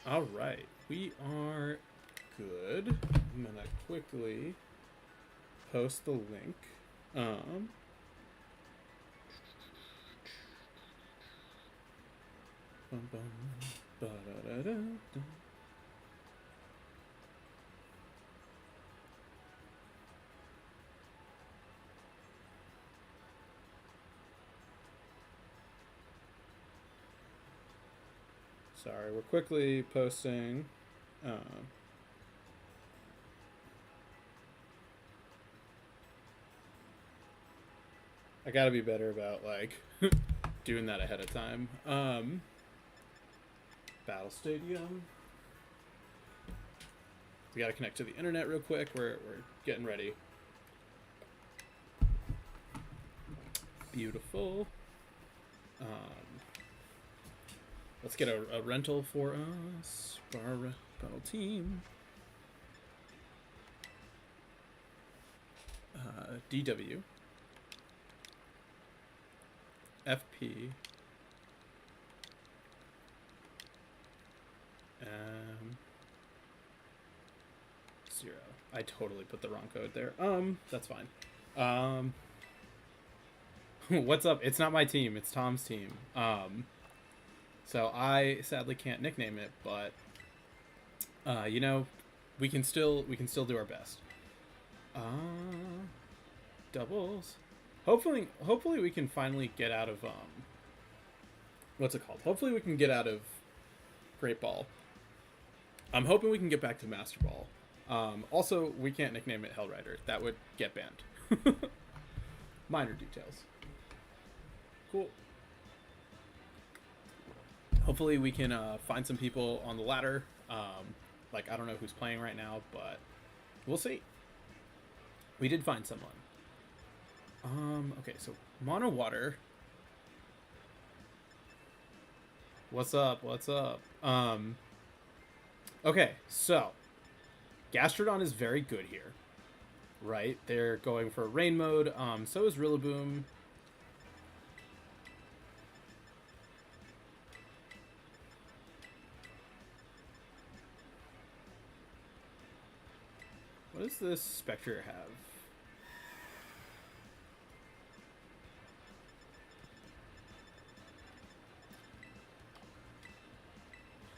All right, we are good. I'm gonna quickly post the link. Um, bum, bum, ba-da-da-da-da. Sorry, we're quickly posting. I gotta be better about like doing that ahead of time. Battle Stadium. We gotta connect to the internet real quick. We're getting ready. Beautiful. Let's get a rental for us. Bar battle team. DW. FP. 0. I totally put the wrong code there. That's fine. What's up? It's not my team. It's Tom's team. So I sadly can't nickname it, but you know, we can still do our best. Doubles. Hopefully we can finally get out of what's it called? Hopefully we can get out of Great Ball. I'm hoping we can get back to Masterball. Also, we can't nickname it Hellrider. That would get banned. Minor details. Cool. Hopefully we can find some people on the ladder. Like, I don't know who's playing right now, but we'll see. We did find someone. Okay, so Mono Water. What's up? What's up? Okay, so Gastrodon is very good here, right? They're going for rain mode. So is Rillaboom. What does this Spectrier have?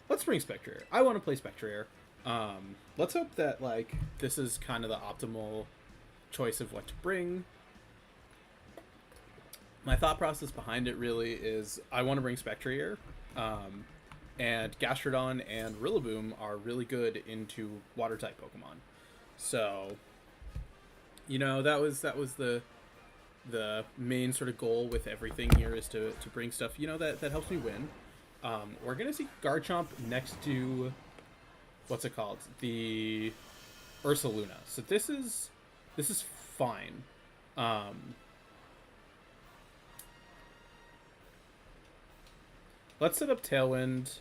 Let's bring Spectrier. I want to play Spectrier. Let's hope that like this is kind of the optimal choice of what to bring. My thought process behind it really is I want to bring Spectrier, and Gastrodon and Rillaboom are really good into water type Pokemon. So, you know, that was the main sort of goal with everything here is to bring stuff, you know, that helps me win. We're gonna see Garchomp next to what's it called? The Ursaluna. So this is fine. Let's set up Tailwind.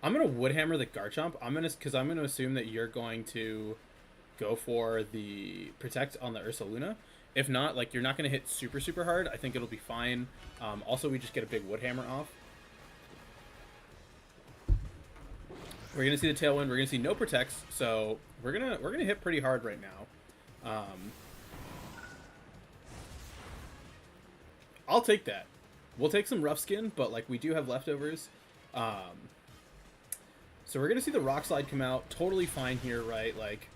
I'm gonna Woodhammer the Garchomp. I'm gonna assume that you're going to go for the Protect on the Ursaluna. If not, like, you're not gonna hit super hard. I think it'll be fine. Also, we just get a big Woodhammer off. We're gonna see the Tailwind. We're gonna see no Protects, so we're gonna hit pretty hard right now. I'll take that. We'll take some Rough Skin, but like we do have leftovers. So we're gonna see the Rock Slide come out. Totally fine here, right? Like,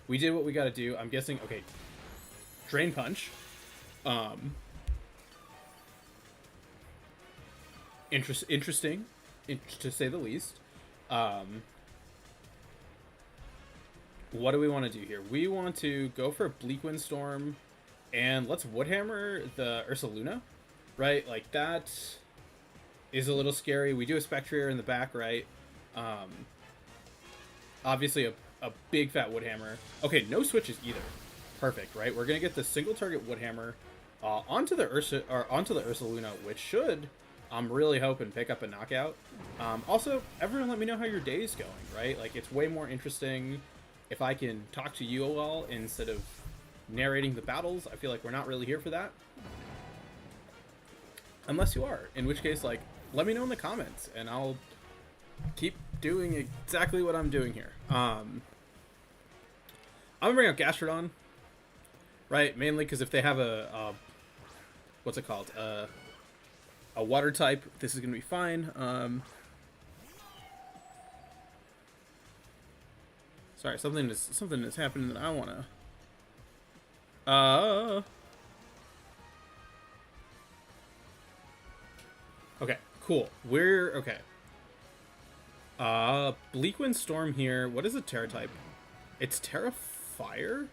we did what we gotta do. I'm guessing. Okay. Drain Punch. Interesting, to say the least. What do we want to do here? We want to go for a Bleak Windstorm, and let's Woodhammer the Ursaluna, right? Like, that is a little scary. We do a Spectrier in the back, right? Obviously a big fat Woodhammer. Okay, no switches either. Perfect, right? We're gonna get the single target Woodhammer onto the Ursaluna, which should, I'm really hoping, pick up a knockout. Also, everyone let me know how your day is going, right? Like, it's way more interesting if I can talk to you all instead of narrating the battles. I feel like we're not really here for that. Unless you are, in which case, like, let me know in the comments, and I'll keep doing exactly what I'm doing here. I'm gonna bring out Gastrodon, right? Mainly because if they have a what's it called? A water type, this is gonna be fine. Sorry, something is happening that I wanna. Okay, cool. We're okay. Bleakwind Storm here. What is a Terra type? It's Terra Fire?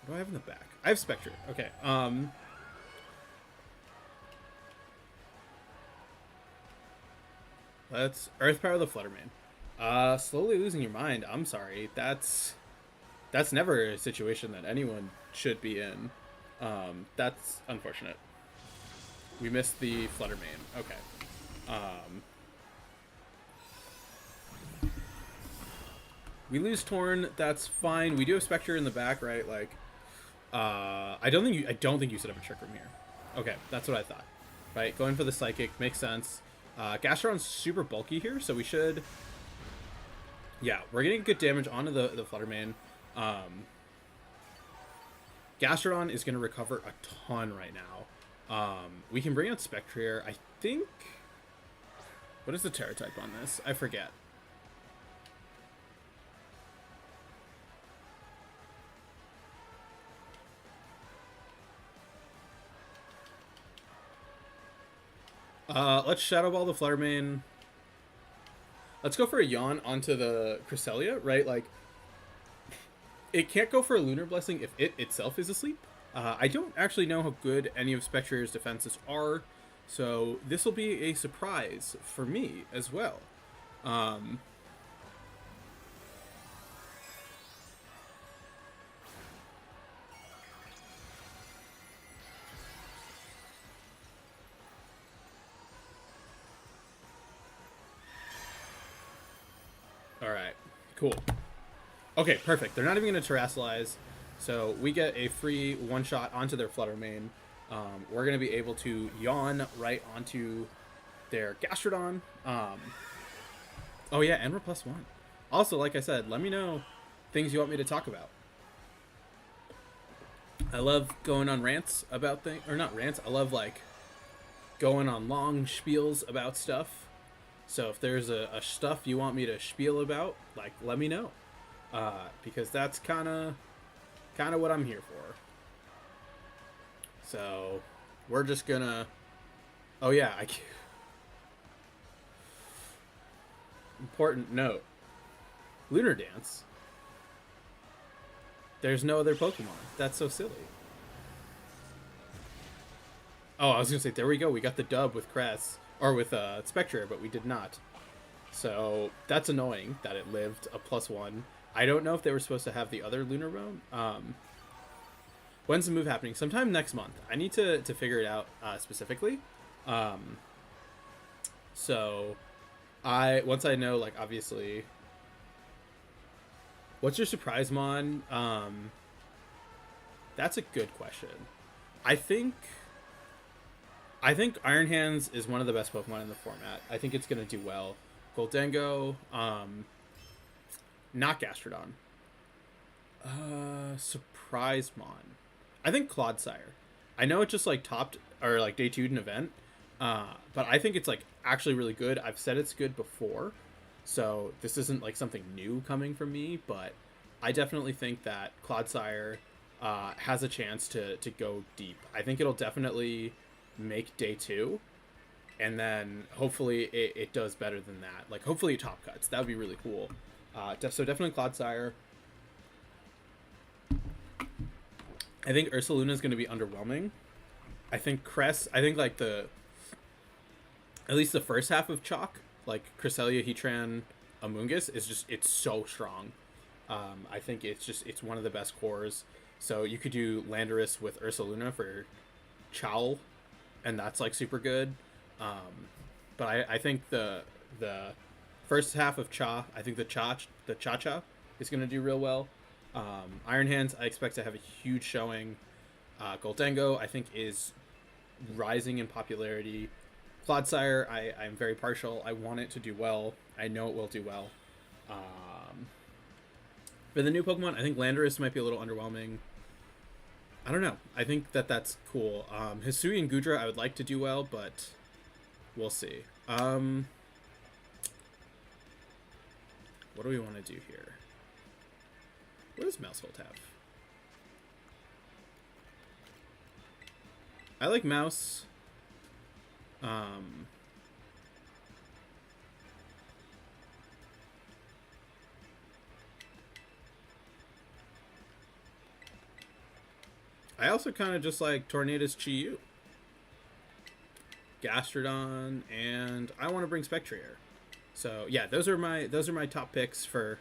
What do I have in the back? I have Spectrier. Okay. Let's Earth Power the Fluttermane. Slowly losing your mind. I'm sorry. That's never a situation that anyone should be in. That's unfortunate. We missed the Fluttermane. Okay. We lose Torn. That's fine. We do have Spectre in the back, right? Like, I don't think you set up a Trick Room here. Okay, that's what I thought. Right, going for the Psychic makes sense. Gastrodon's super bulky here, so we should. Yeah, we're getting good damage onto the Fluttermane. Gastrodon is going to recover a ton right now. We can bring out Spectrier. I think. What is the Terra type on this? I forget. Let's Shadow Ball the Fluttermane. Let's go for a Yawn onto the Cresselia, right? Like, it can't go for a Lunar Blessing if it itself is asleep. I don't actually know how good any of Spectrier's defenses are, so this will be a surprise for me as well. Alright, cool. Okay, perfect. They're not even going to Terrasilize, so we get a free one-shot onto their Fluttermane. We're going to be able to Yawn right onto their Gastrodon. Oh yeah, and we're +1. Also, like I said, let me know things you want me to talk about. I love going on rants about things, or not rants, I love like going on long spiels about stuff. So if there's a stuff you want me to spiel about, like, let me know. Because that's kind of what I'm here for. So we're just gonna. Oh yeah, important note. Lunar Dance. There's no other Pokemon. That's so silly. Oh, I was gonna say, there we go. We got the dub with Cress. Or with Spectre, but we did not. So that's annoying that it lived a +1. I don't know if they were supposed to have the other Lunar Bone. When's the move happening? Sometime next month. I need to figure it out specifically. So once I know, like, obviously. What's your surprise mon? That's a good question. I think Iron Hands is one of the best Pokemon in the format. I think it's going to do well. Goldengo, not Gastrodon. Surprise Mon. I think Clodsire. I know it just like topped or like day 2'd an event, but I think it's like actually really good. I've said it's good before, so this isn't like something new coming from me, but I definitely think that Clodsire has a chance to go deep. I think it'll definitely make day 2, and then hopefully it does better than that. Like, hopefully it top cuts. That would be really cool. So definitely Clodsire. I think Ursaluna is going to be underwhelming. I think Cress, like at least the first half of Chalk, like Cresselia, Heatran, Amoonguss is just, it's so strong. I think it's one of the best cores. So you could do Landorus with Ursaluna for Chowl, and that's like super good. But I think the first half of Cha, I think the Cha-Cha is going to do real well. Iron Hands, I expect to have a huge showing. Goldengo, I think, is rising in popularity. Clodsire, I'm very partial. I want it to do well. I know it will do well. Um, for the new Pokemon, I think Landorus might be a little underwhelming. I don't know. I think that's cool. Hisui and Gudra, I would like to do well, but we'll see. What do we want to do here? What does Mousehold have? I like Mouse. I also kind of just like Tornadus Chi-Yu, Gastrodon, and I want to bring Spectrier. So yeah, those are my top picks for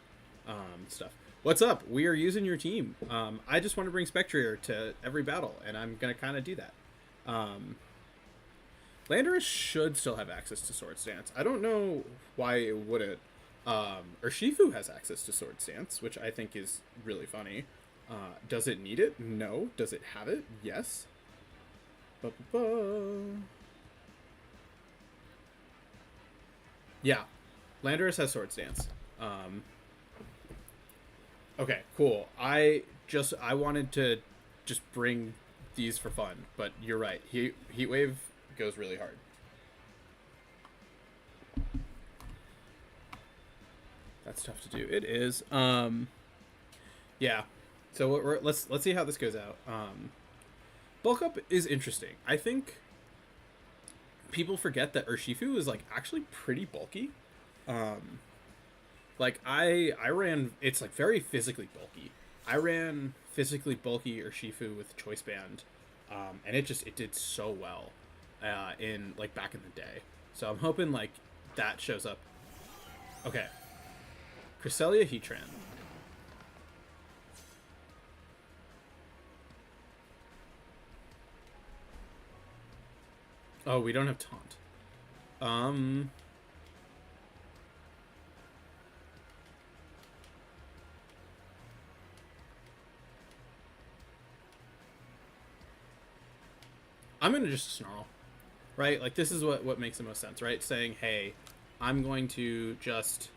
stuff. What's up? We are using your team. I just want to bring Spectrier to every battle, and I'm gonna kind of do that. Landorus should still have access to Swords Dance. I don't know why it wouldn't. Urshifu has access to Swords Dance, which I think is really funny. Does it need it? No. Does it have it? Yes. Yeah. Landorus has Swords Dance. Okay, cool. I wanted to just bring these for fun, but you're right. Heat Wave goes really hard. That's tough to do. It is. Yeah. So let's see how this goes out. Bulk Up is interesting. I think people forget that Urshifu is like actually pretty bulky. Like I ran, it's like very physically bulky. I ran physically bulky Urshifu with Choice Band, and it did so well in like back in the day. So I'm hoping like that shows up. Okay, Cresselia Heatran. Oh, we don't have Taunt. I'm gonna just Snarl, right? Like this is what makes the most sense, right? Saying, hey, I'm going to just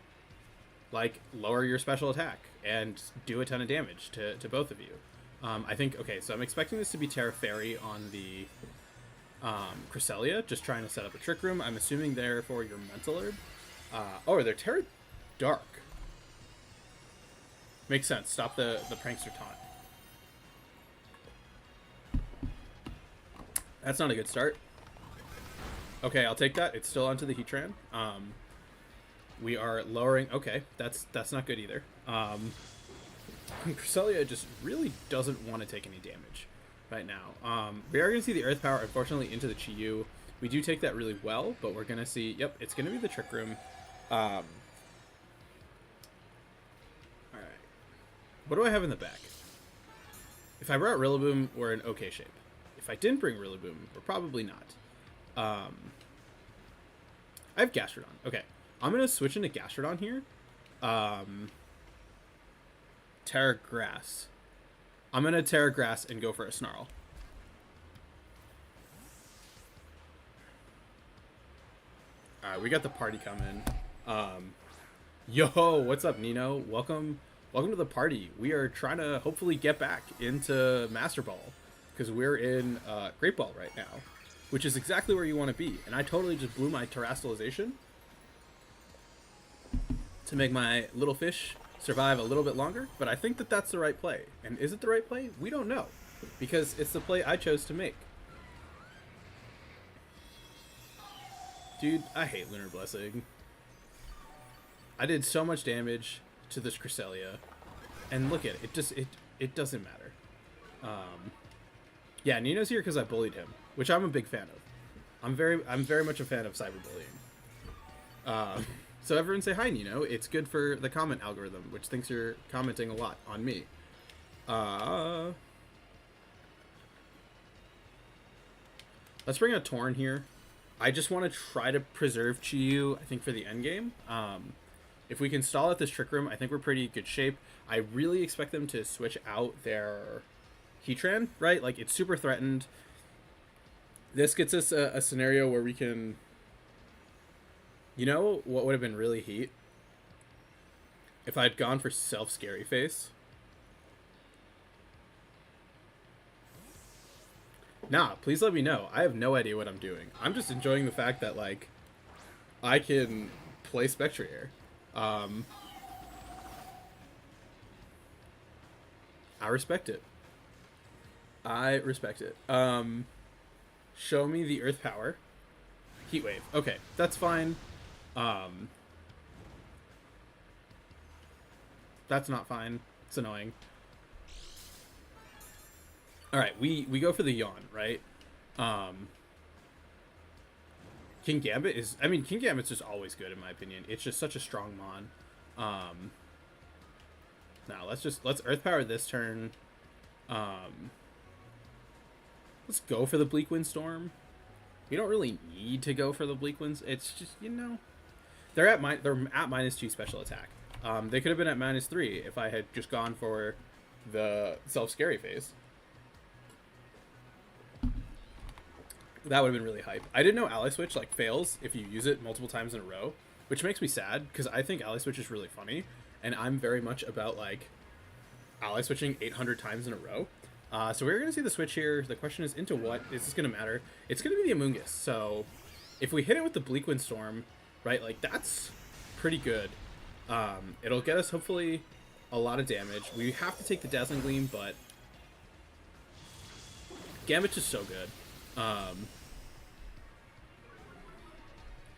like lower your special attack and do a ton of damage to both of you. I think, okay, so I'm expecting this to be Terra Fairy on the Cresselia, just trying to set up a Trick Room. I'm assuming therefore your Mental Herb. Oh, they're Terra Dark. Makes sense. Stop the Prankster Taunt. That's not a good start. Okay, I'll take that. It's still onto the Heatran. We are lowering. Okay, that's not good either. Cresselia just really doesn't want to take any damage right now. We are going to see the Earth Power, unfortunately, into the Chi-Yu. We do take that really well, but we're going to see... Yep, it's going to be the Trick Room. Alright. What do I have in the back? If I brought Rillaboom, we're in okay shape. If I didn't bring Rillaboom, we're probably not. I have Gastrodon. Okay. I'm going to switch into Gastrodon here. Terra Grass. I'm going to Terra Grass and go for a Snarl. Alright, we got the party coming. Yo, what's up, Nino? Welcome to the party. We are trying to hopefully get back into Masterball, because we're in Great Ball right now, which is exactly where you want to be. And I totally just blew my Terastallization to make my little fish survive a little bit longer, but I think that that's the right play. And is it the right play? We don't know, because it's the play I chose to make. Dude, I hate Lunar Blessing. I did so much damage to this Cresselia, and look at it. It doesn't matter. Yeah, Nino's here because I bullied him, which I'm a big fan of. I'm very much a fan of cyberbullying. So everyone say hi, Nino. It's good for the comment algorithm, which thinks you're commenting a lot on me. Let's bring a Torn here. I just want to try to preserve Chi-Yu, I think, for the end game. If we can stall at this Trick Room, I think we're pretty good shape. I really expect them to switch out their Heatran, right? Like, it's super threatened. This gets us a scenario where we can You know what would have been really heat? If I'd gone for self-scary face. Nah, please let me know. I have no idea what I'm doing. I'm just enjoying the fact that, like, I can play Spectrier. Um, I respect it. I respect it. Show me the Earth power. Heat wave. Okay, that's fine. Um, that's not fine. It's annoying. All right, we go for the yawn, right? Um, King Gambit is. I mean, King Gambit's just always good in my opinion. It's just such a strong mon. Um, now let's Earth power this turn. Um, let's go for the Bleak Windstorm. We don't really need to go for the Bleak Winds. It's just, you know, they're at -2 special attack. They could have been at -3 if I had just gone for the self scary phase. That would have been really hype. I didn't know Ally Switch like fails if you use it multiple times in a row, which makes me sad because I think Ally Switch is really funny, and I'm very much about like Ally Switching 800 times in a row. So we're going to see the switch here. The question is, into what? Is this going to matter? It's going to be the Amoonguss. So if we hit it with the Bleak Windstorm, right, like that's pretty good. It'll get us hopefully a lot of damage. We have to take the Dazzling Gleam, but Gambit's just so good.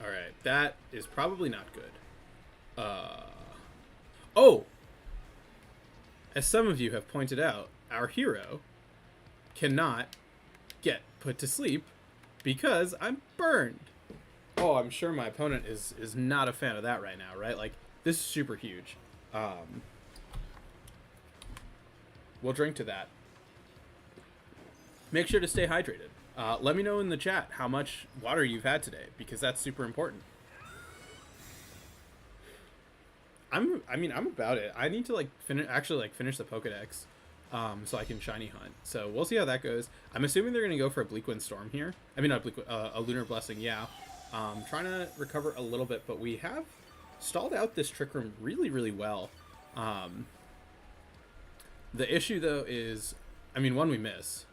Alright, that is probably not good. Oh! As some of you have pointed out, our hero cannot get put to sleep because I'm burned. Oh, I'm sure my opponent is not a fan of that right now, right? Like, this is super huge. We'll drink to that. Make sure to stay hydrated. Let me know in the chat how much water you've had today, because that's super important. I'm about it. I need to like finish the Pokedex, so I can shiny hunt. So we'll see how that goes. I'm assuming they're gonna go for a Bleak Windstorm here. I mean, not a Lunar Blessing. Yeah. Trying to recover a little bit, but we have stalled out this Trick Room really, really well. The issue though is, I mean, one, we missed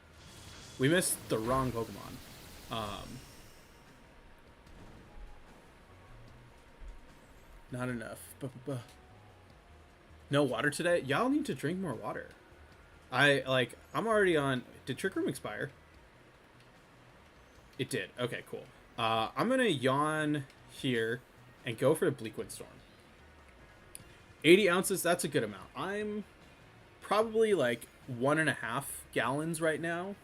the wrong Pokemon. Not enough. No water today? Y'all need to drink more water. I'm already on... Did Trick Room expire? It did. Okay, cool. I'm going to yawn here and go for a Bleak Windstorm. 80 ounces, that's a good amount. I'm probably like 1.5 gallons right now.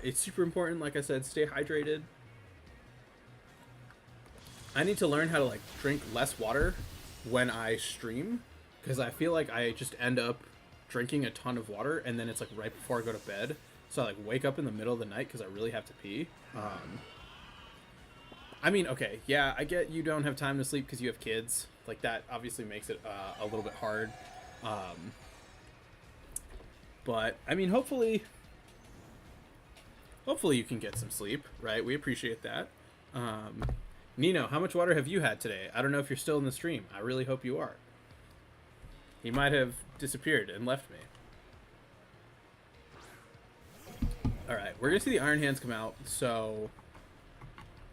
It's super important, like I said, stay hydrated. I need to learn how to like drink less water when I stream, because I feel like I just end up drinking a ton of water and then it's like right before I go to bed. So I like wake up in the middle of the night because I really have to pee. I mean, okay, yeah, I get you don't have time to sleep because you have kids. Like that obviously makes it a little bit hard. But I mean, hopefully you can get some sleep, right? We appreciate that. Nino, how much water have you had today? I don't know if you're still in the stream. I really hope you are. He might have disappeared and left me. Alright, we're going to see the Iron Hands come out. So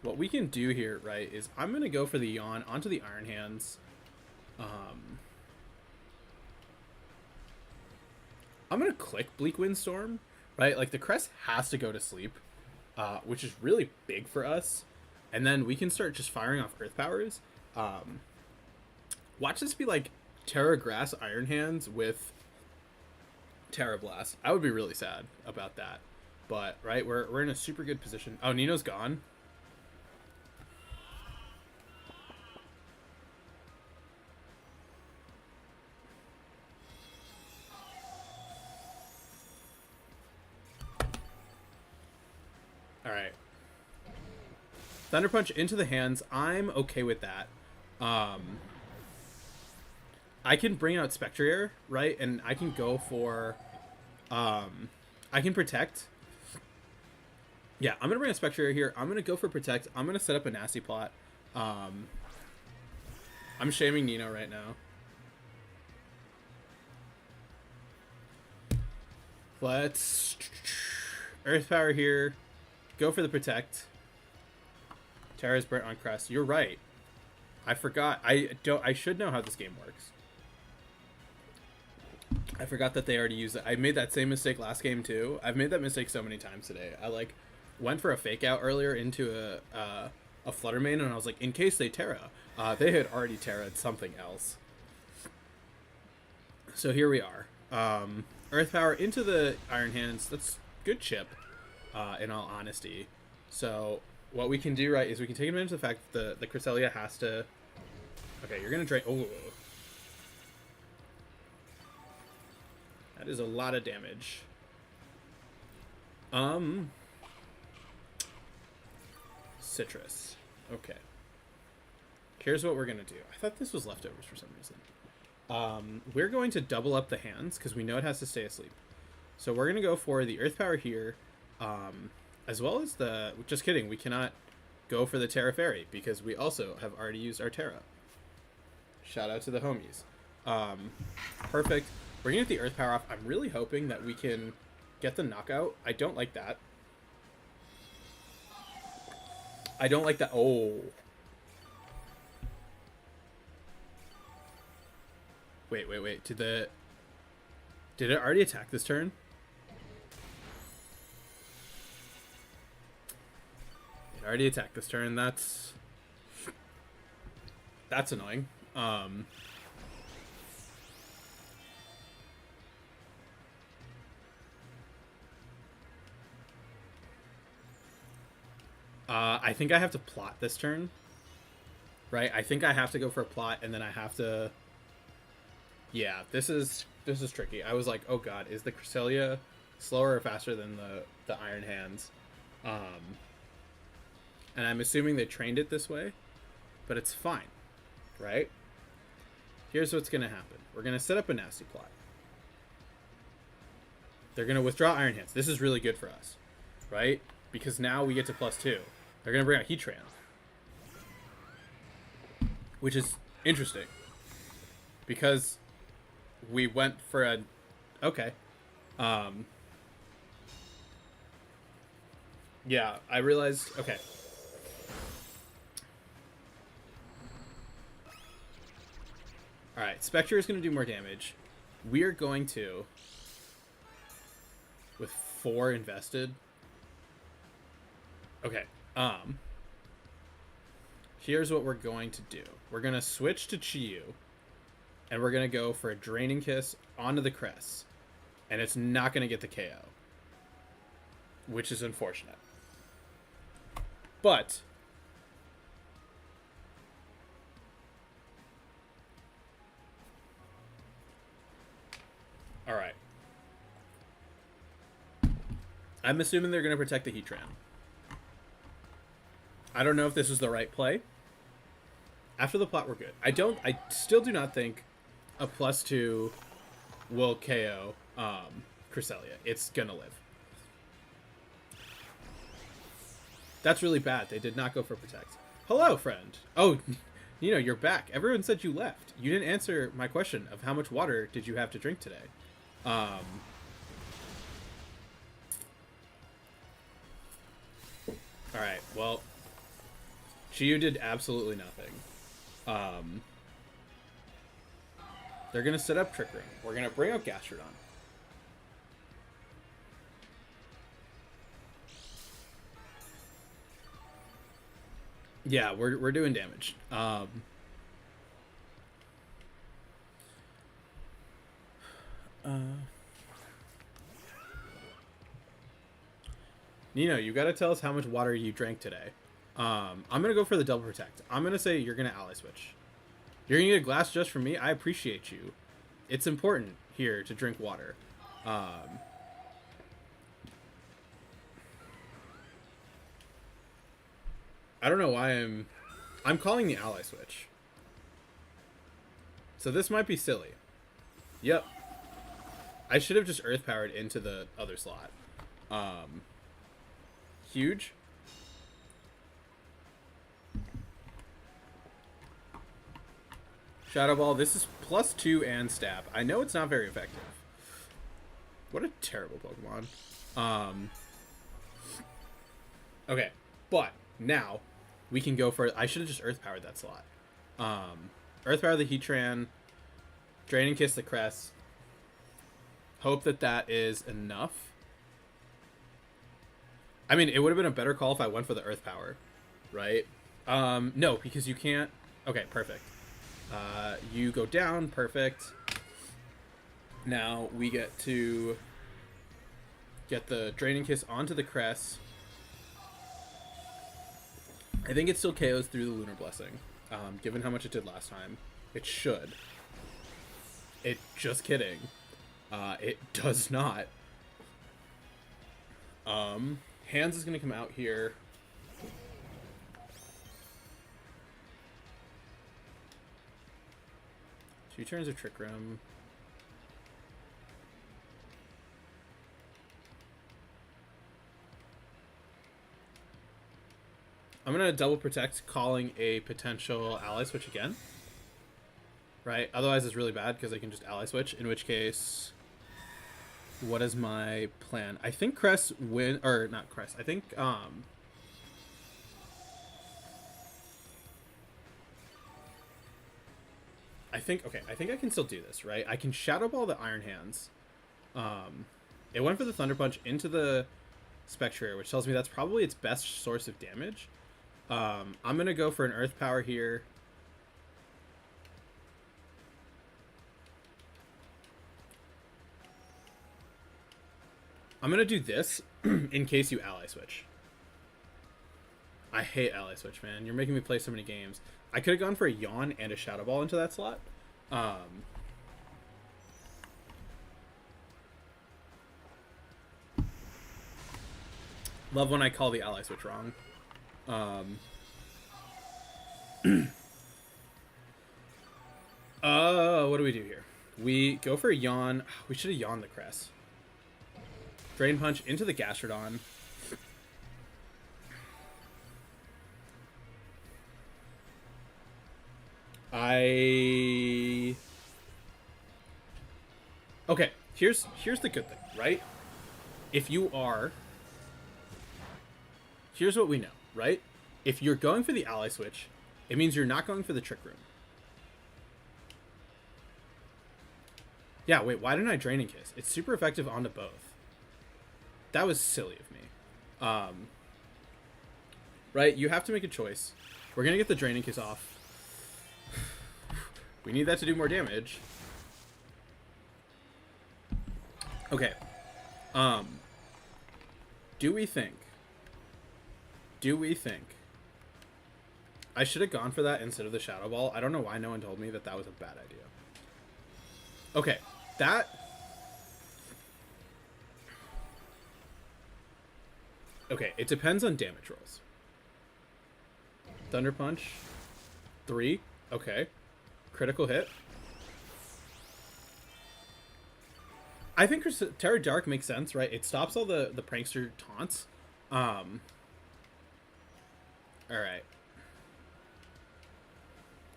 what we can do here, right, is I'm going to go for the Yawn onto the Iron Hands. I'm going to click Bleak Windstorm, right? Like the Crest has to go to sleep, which is really big for us. And then we can start just firing off Earth Powers. Watch this be like Terra Grass Iron Hands with Terra Blast. I would be really sad about that. But, right, we're in a super good position. Oh, Nino's gone. Alright. Thunder Punch into the hands. I'm okay with that. I can bring out Spectrier, right? And I can go for... I can Protect. Yeah, I'm going to bring a Spectrier here. I'm going to go for Protect. I'm going to set up a Nasty Plot. I'm shaming Nino right now. Let's Earth Power here. Go for the Protect. Terra's burnt on Crest. You're right. I forgot. I should know how this game works. I forgot that they already used it. I made that same mistake last game too. I've made that mistake so many times today. I like went for a fake out earlier into a Flutter main, and I was like, in case they Terra. They had already Terra'd something else. So here we are. Earth Power into the Iron Hands. That's good chip, in all honesty. So what we can do, right, is we can take advantage of the fact that the Cresselia has to... Okay, you're going to drain... Oh. That is a lot of damage. Citrus. Okay. Here's what we're going to do. I thought this was leftovers for some reason. We're going to double up the hands because we know it has to stay asleep. So we're going to go for the Earth Power here, as well as the... Just kidding, we cannot go for the Terra Fairy because we also have already used our Terra. Shout out to the homies. Perfect. We're going to get the Earth Power off. I'm really hoping that we can get the knockout. I don't like that. I don't like that. Oh. Wait. Did it already attack this turn? It already attacked this turn. That's annoying. I think I have to plot this turn. Right? I think I have to go for a plot, and then I have to... Yeah, this is tricky. I was like, oh god, is the Cresselia slower or faster than the Iron Hands? And I'm assuming they trained it this way, but it's fine, right? Here's what's going to happen. We're going to set up a nasty plot. They're going to withdraw Iron Hands. This is really good for us, right? Because now we get to +2. They're going to bring out Heatran, which is interesting because we went for a... Okay. Yeah, I realized... Okay. Alright, Spectrier is going to do more damage. We are going to... With 4 invested... Okay. Here's what we're going to do. We're going to switch to Chiyu. And we're going to go for a Draining Kiss onto the Crest. And it's not going to get the KO. Which is unfortunate. But... Alright. I'm assuming they're going to protect the Heatran. I don't know if this is the right play. After the plot, we're good. I still do not think a +2 will KO Cresselia. It's gonna live. That's really bad. They did not go for protect. Hello, friend. Oh, Nino, you're back. Everyone said you left. You didn't answer my question of how much water did you have to drink today. Alright, well... Chiyu did absolutely nothing. They're going to set up Trick Room. We're going to bring out Gastrodon. Yeah, we're doing damage. Nino, you got to tell us how much water you drank today. I'm going to go for the double protect. I'm going to say you're going to ally switch. You're going to get a glass just for me? I appreciate you. It's important here to drink water. I don't know why I'm calling the ally switch. So this might be silly. Yep. I should have just earth powered into the other slot. Huge. Shadow Ball. This is +2 and stab. I know it's not very effective. What a terrible Pokemon. Okay, but now we can go for... I should have just Earth Powered that slot. Earth Power the Heatran, Draining Kiss the Crest. Hope that is enough. I mean, it would have been a better call if I went for the Earth Power, right? No, because you can't... Okay, perfect. You go down, perfect. Now we get to get the Draining Kiss onto the Crest. I think it still KOs through the Lunar Blessing, given how much it did last time. It should. Just kidding. It does not. Hands is going to come out here. Two turns of Trick Room. I'm going to double protect, calling a potential ally switch again. Right? Otherwise it's really bad because I can just ally switch, in which case... What is my plan? I think Crest win... Or, not Crest. I think, okay, I think I can still do this, right? I can Shadow Ball the Iron Hands. It went for the Thunder Punch into the Spectrier, which tells me that's probably its best source of damage. I'm going to go for an Earth Power here. I'm going to do this in case you ally switch. I hate ally switch, man. You're making me play so many games. I could have gone for a Yawn and a Shadow Ball into that slot. Love when I call the ally switch wrong. What do we do here? We go for a Yawn. We should have yawned the Crest. Drain Punch into the Gastrodon. Okay, here's the good thing, right? If you are... Here's what we know, right? If you're going for the ally switch, it means you're not going for the Trick Room. Yeah, wait, why didn't I Draining Kiss? It's super effective onto both. That was silly of me. Right, you have to make a choice. We're going to get the Draining Kiss off. We need that to do more damage. Okay. Do we think I should have gone for that instead of the Shadow Ball? I don't know why no one told me that was a bad idea. Okay, okay, it depends on damage rolls. Thunder Punch. 3. Okay. Critical hit. I think Terra Dark makes sense, right? It stops all the prankster taunts. Alright.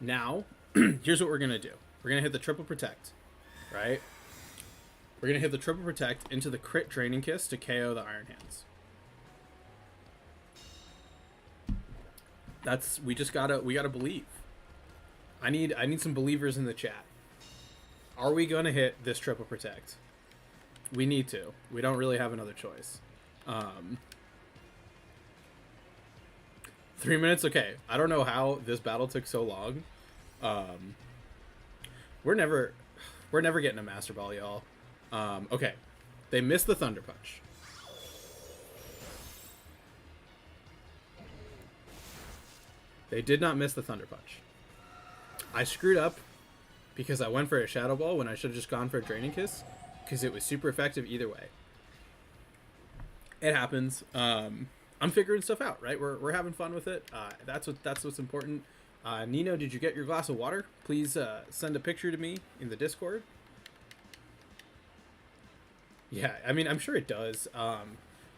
Now, here's what we're going to do. We're going to hit the Triple Protect, right? We're going to hit the Triple Protect into the crit Draining Kiss to KO the Iron Hands. We gotta believe. I need some believers in the chat. Are we gonna hit this Triple Protect? We need to. We don't really have another choice. 3 minutes? Okay. I don't know how this battle took so long. We're never getting a Master Ball, y'all. Okay. They missed the Thunder Punch. They did not miss the Thunder Punch. I screwed up because I went for a Shadow Ball when I should have just gone for a Draining Kiss because it was super effective either way. It happens. I'm figuring stuff out, right? We're having fun with it. That's what's important. Nino, did you get your glass of water? Please send a picture to me in the Discord. Yeah, I mean, I'm sure it does.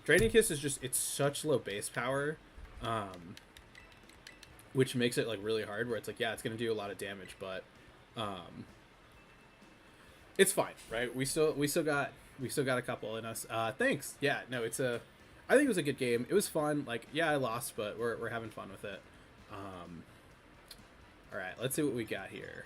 Draining Kiss is just, it's such low base power. Which makes it like really hard where it's like, yeah, it's going to do a lot of damage, but Um, it's fine, right? We still got a couple in us. Thanks. Yeah, no, I think it was a good game. It was fun. Like, yeah, I lost, but we're having fun with it. All right, let's see what we got here.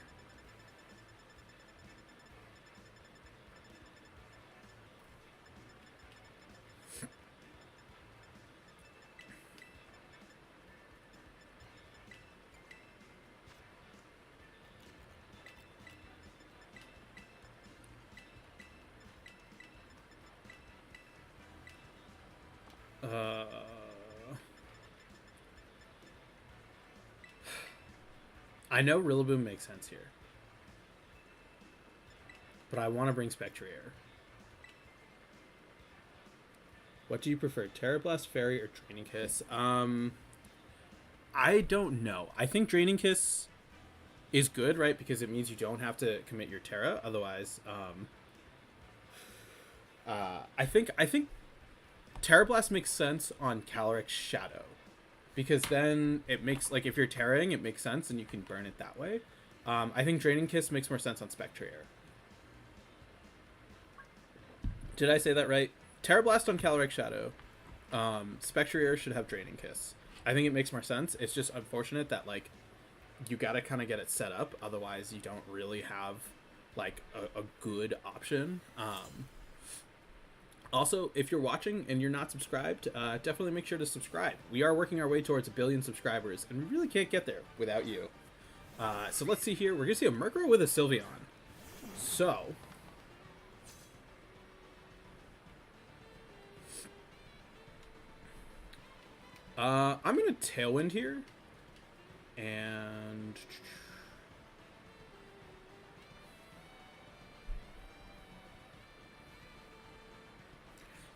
I know Rillaboom makes sense here, but I want to bring Spectrier. What do you prefer, Terra Blast, Fairy, or Draining Kiss? I don't know. I think Draining Kiss is good, right? Because it means you don't have to commit your Terra. Otherwise, I think Terra Blast makes sense on Caloric's Shadow, because then it makes, like, if you're Terraing, it makes sense and you can burn it that way. I think Draining Kiss makes more sense on Spectrier. Did I say that right? Terra Blast on Caloric's Shadow. Spectrier should have Draining Kiss. I think it makes more sense. It's just unfortunate that, like, you gotta kind of get it set up. Otherwise, you don't really have, like, a good option. Also, if you're watching and you're not subscribed, definitely make sure to subscribe. We are working our way towards 1 billion subscribers, and we really can't get there without you. So let's see here. We're going to see a Murkrow with a Sylveon. So, I'm going to Tailwind here. And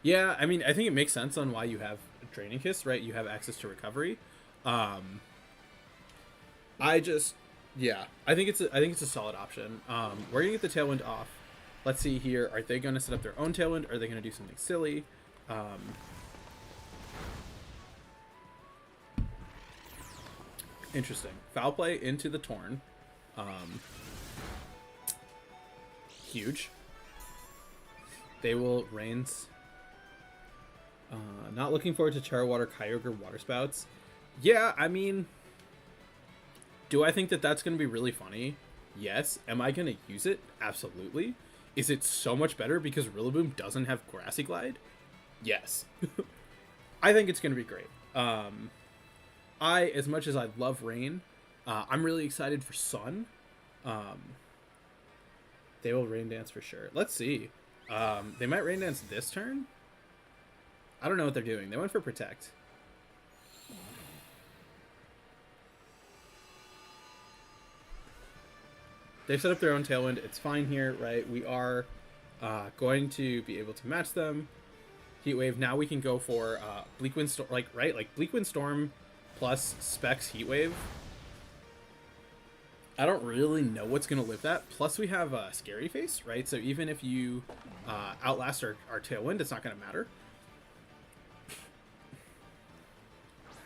yeah, I mean, I think it makes sense on why you have Draining Kiss, right? You have access to recovery. Yeah, I think it's a solid option. We're gonna get the Tailwind off. Let's see here. Are they gonna set up their own Tailwind? Or are they gonna do something silly? Interesting. Foul play into the Torn. Huge. They will Rains. Not looking forward to Terra Water, Kyogre, Water Spouts. Yeah, I mean, do I think that that's going to be really funny? Yes. Am I going to use it? Absolutely. Is it so much better because Rillaboom doesn't have Grassy Glide? Yes. I think it's going to be great. As much as I love Rain, I'm really excited for Sun. They will Rain Dance for sure. Let's see. They might Rain Dance this turn. I don't know what they're doing. They went for Protect. They've set up their own Tailwind. It's fine here, right? We are going to be able to match them. Heat Wave. Now we can go for Bleak Wind Storm, right? Like Bleak Wind Storm plus Specs Heat Wave. I don't really know what's going to live that. Plus we have Scary Face, right? So even if you outlast our Tailwind, it's not going to matter.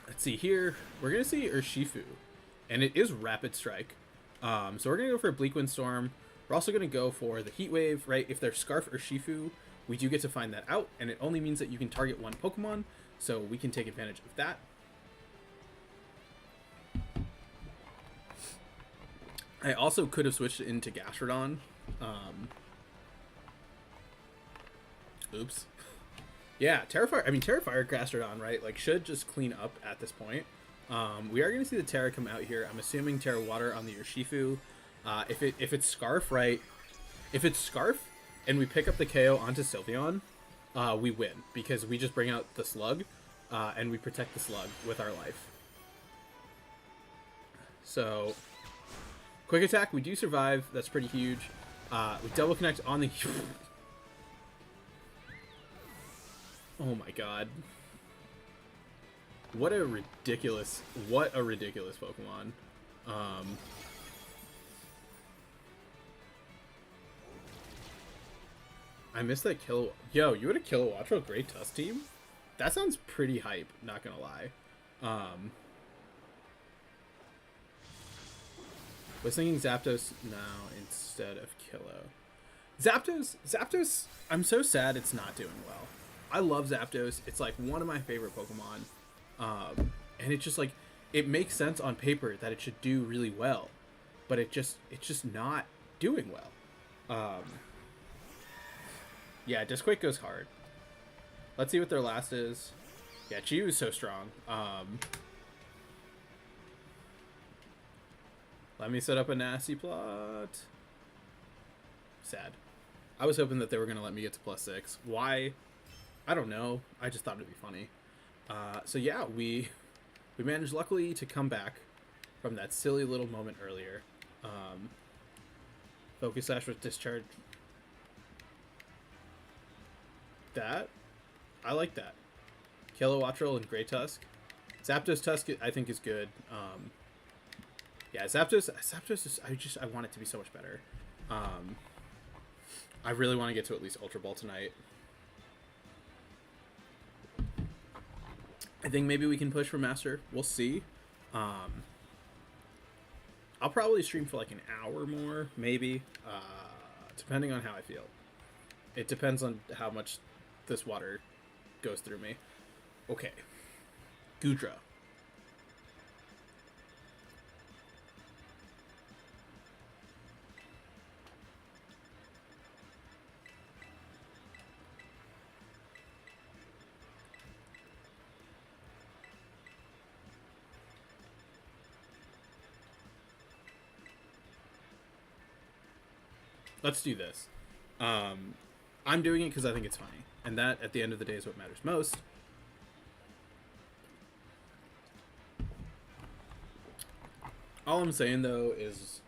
Let's see here. We're going to see Urshifu. And it is Rapid Strike. So we're going to go for a Bleak Wind Storm. We're also going to go for the Heat Wave, right? If they're Scarf Urshifu, we do get to find that out. And it only means that you can target one Pokemon. So we can take advantage of that. I also could have switched into Gastrodon. Oops. Yeah, Terrifier Gastrodon, right? Like, should just clean up at this point. We are going to see the Terra come out here. I'm assuming Terra Water on the Urshifu. If it's Scarf, right? If it's Scarf and we pick up the KO onto Sylveon, we win. Because we just bring out the Slug, and we protect the Slug with our life. So, Quick Attack, we do survive. That's pretty huge. We double connect on the... Oh my god. What a ridiculous Pokemon. I missed that kill. Yo, you had a Kilowattrel Great Tusk team? That sounds pretty hype, not gonna lie. Was thinking Zapdos now instead of Kilo. Zapdos, I'm so sad it's not doing well. I love Zapdos. It's like one of my favorite Pokemon. And it just like, it makes sense on paper that it should do really well, but it's just not doing well. Yeah, Disquake goes hard. Let's see what their last is. Yeah, Chi is so strong. Let me set up a nasty plot. Sad. I was hoping that they were going to let me get to +6. Why? I don't know. I just thought it'd be funny. So yeah, we managed luckily to come back from that silly little moment earlier. Focus Sash with Discharge. That? I like that. Kilowattrel and Grey Tusk. Zapdos Tusk I think is good. Yeah, Zapdos is, I want it to be so much better. I really want to get to at least Ultra Ball tonight. I think maybe we can push for Master. We'll see. I'll probably stream for like an hour more, maybe, depending on how I feel. It depends on how much this water goes through me. Okay. Goodra. Let's do this. I'm doing it because I think it's funny. And that, at the end of the day, is what matters most. All I'm saying, though, is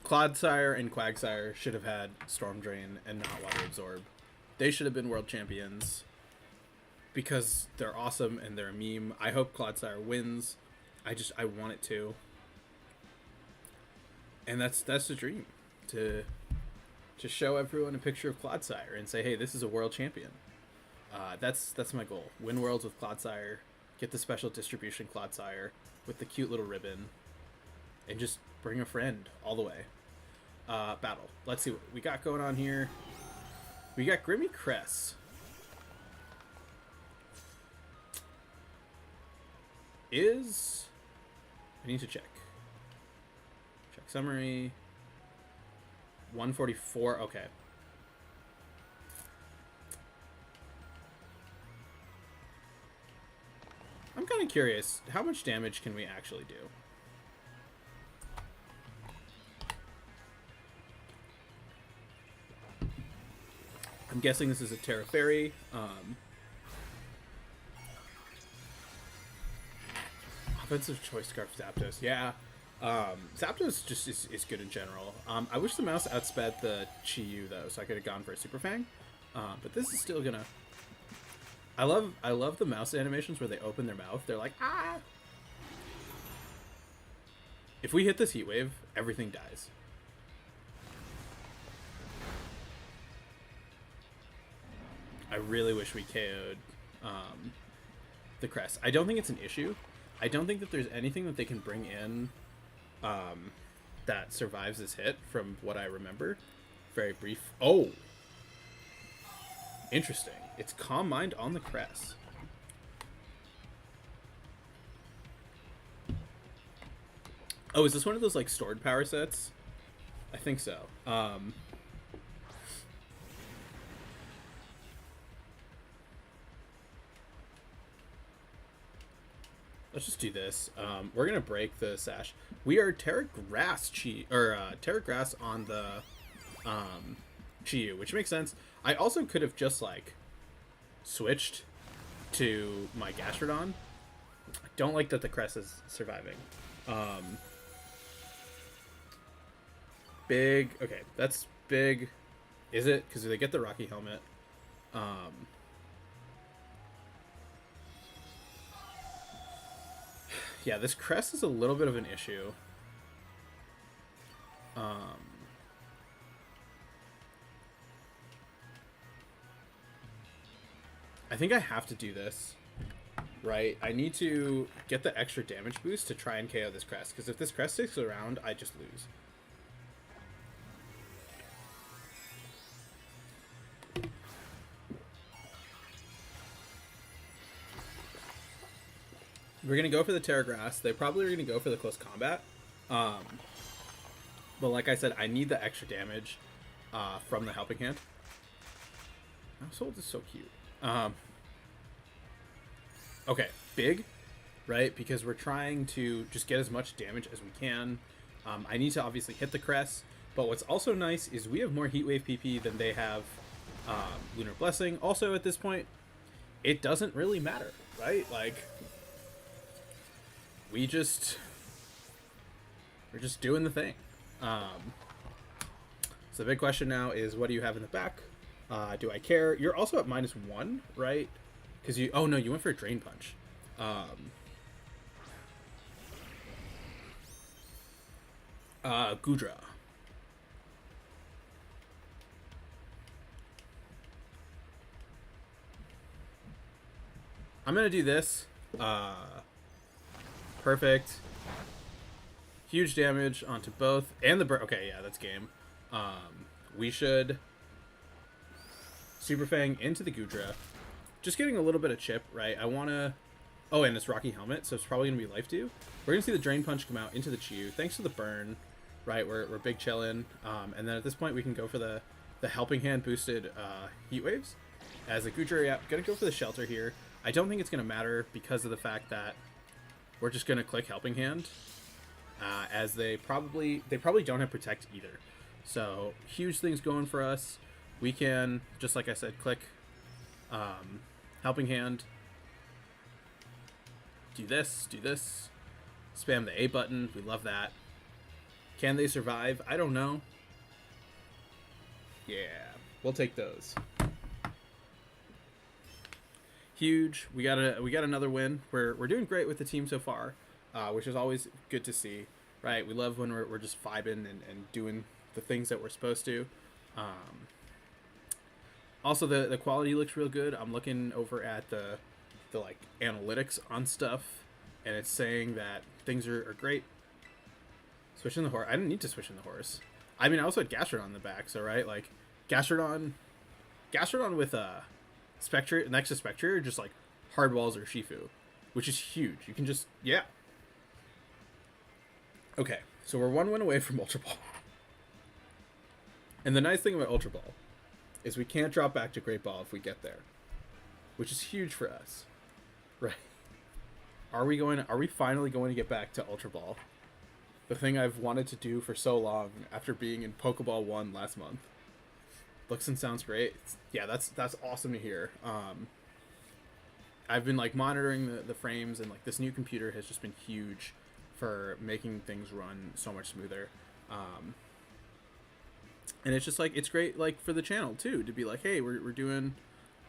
Clodsire and Quagsire should have had Storm Drain and not Water Absorb. They should have been world champions because they're awesome and they're a meme. I hope Clodsire wins. I want it to. And that's the dream. To show everyone a picture of Clodsire and say, hey, this is a world champion. That's my goal. Win worlds with Clodsire, get the special distribution Clodsire with the cute little ribbon, and just bring a friend all the way. Battle. Let's see what we got going on here. We got Grimmy Cress. I need to check. Check summary. 144, okay. I'm kind of curious, how much damage can we actually do? I'm guessing this is a Terra Fairy. Offensive choice scarf Zapdos, yeah. Zapdos just is good in general. I wish the mouse outsped the Chi-Yu though, so I could have gone for a Super Fang. But this is still gonna. I love the mouse animations where they open their mouth. They're like, ah. If we hit this Heat Wave, everything dies. I really wish we KO'd the Crest. I don't think it's an issue. I don't think that there's anything that they can bring in that survives this hit from what I remember. Very brief. Oh! Interesting. It's Calm Mind on the Crest. Oh, is this one of those like stored power sets? I think so. Let's just do this. We're gonna break the Sash. We are Terra Grass Terra Grass on the Chi-Yu, which makes sense. I also could have just like switched to my Gastrodon. I don't like that the Crest is surviving. Big. Okay, that's big. Is it? Because they get the Rocky Helmet. Yeah, this Crest is a little bit of an issue. I think I have to do this. right? I need to get the extra damage boost to try and KO this crest, because if this crest sticks around, I just lose. We're going to go for the Terra Grass. They probably are going to go for the close combat. But like I said, I need the extra damage from the Helping Hand. Household is so cute. Okay, big, right? Because we're trying to just get as much damage as we can. I need to obviously hit the crest. But what's also nice is we have more Heatwave PP than they have Lunar Blessing. Also, at this point, it doesn't really matter, right? Like, we're just doing the thing. So the big question now is, what do you have in the back? Do I care? You're also at -1, right? Because you... Oh, no, you went for a Drain Punch. Gudra. I'm going to do this. Perfect. Huge damage onto both. And the burn. Okay, yeah, that's game. We should Super Fang into the Gudra. Just getting a little bit of chip, right? I want to... Oh, and it's Rocky Helmet, so it's probably going to be Life Dew. We're going to see the Drain Punch come out into the Chew. Thanks to the burn, right? We're big chillin'. And then at this point, we can go for the Helping Hand boosted Heat Waves. As a Gudra, yeah, going to go for the Shelter here. I don't think it's going to matter because of the fact that we're just going to click Helping Hand. As they probably don't have Protect either. So, huge things going for us. We can, just like I said, click Helping Hand. Do this. Spam the A button. We love that. Can they survive? I don't know. Yeah, we'll take those. Huge. We got another win. We're doing great with the team so far, which is always good to see. Right? We love when we're just vibing and doing the things that we're supposed to. Also, the quality looks real good. I'm looking over at the like analytics on stuff, and it's saying that things are great. Switching the horse. I didn't need to switch in the horse. I mean, I also had Gastrodon in the back, so right, like Gastrodon with Spectrier next to Spectrier, just like hard walls or Shifu, which is huge. You can just Okay, so we're 1 win away from Ultra Ball. And the nice thing about Ultra Ball is we can't drop back to Great Ball if we get there, which is huge for us, right? Are we finally going to get back to Ultra Ball? The thing I've wanted to do for so long after being in Pokeball 1 last month. Looks and sounds great. Yeah, that's awesome to hear. I've been like monitoring the frames, and like this new computer has just been huge for making things run so much smoother. And it's just like, it's great like for the channel too, to be like, hey, we're doing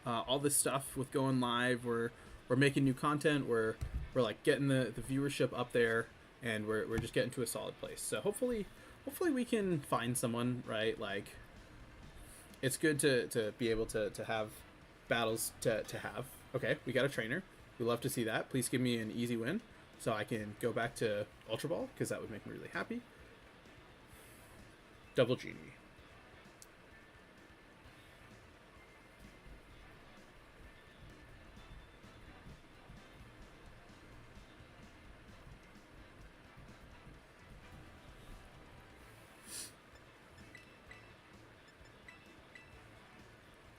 all this stuff with going live. We're making new content. We're like getting the viewership up there, and we're just getting to a solid place. So hopefully we can find someone, right? Like, it's good to be able to have battles to have. Okay, we got a trainer. We love to see that. Please give me an easy win so I can go back to Ultra Ball, because that would make me really happy. Double Genie.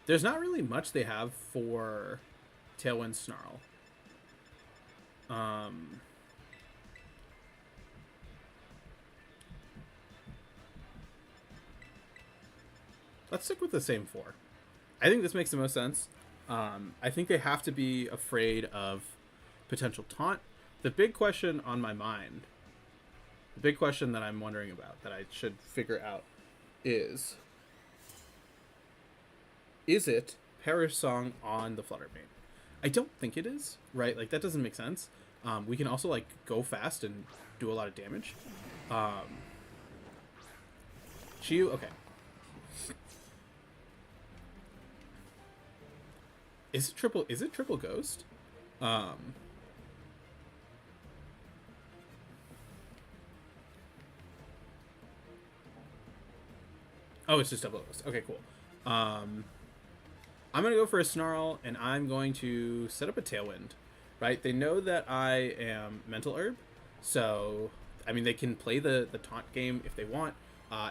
There's not really much they have for Tailwind Snarl. Let's stick with the same 4. I think this makes the most sense. I think they have to be afraid of potential taunt. The big question on my mind, the big question that I'm wondering about, that I should figure out, is it Perish Song on the Fluttermane? I don't think it is, right? Like, that doesn't make sense. We can also like go fast and do a lot of damage. Chew, okay. Is it triple ghost? Um, oh, it's just double O's. Okay, cool. I'm going to go for a Snarl, and I'm going to set up a Tailwind, right? They know that I am Mental Herb, so, I mean, they can play the taunt game if they want.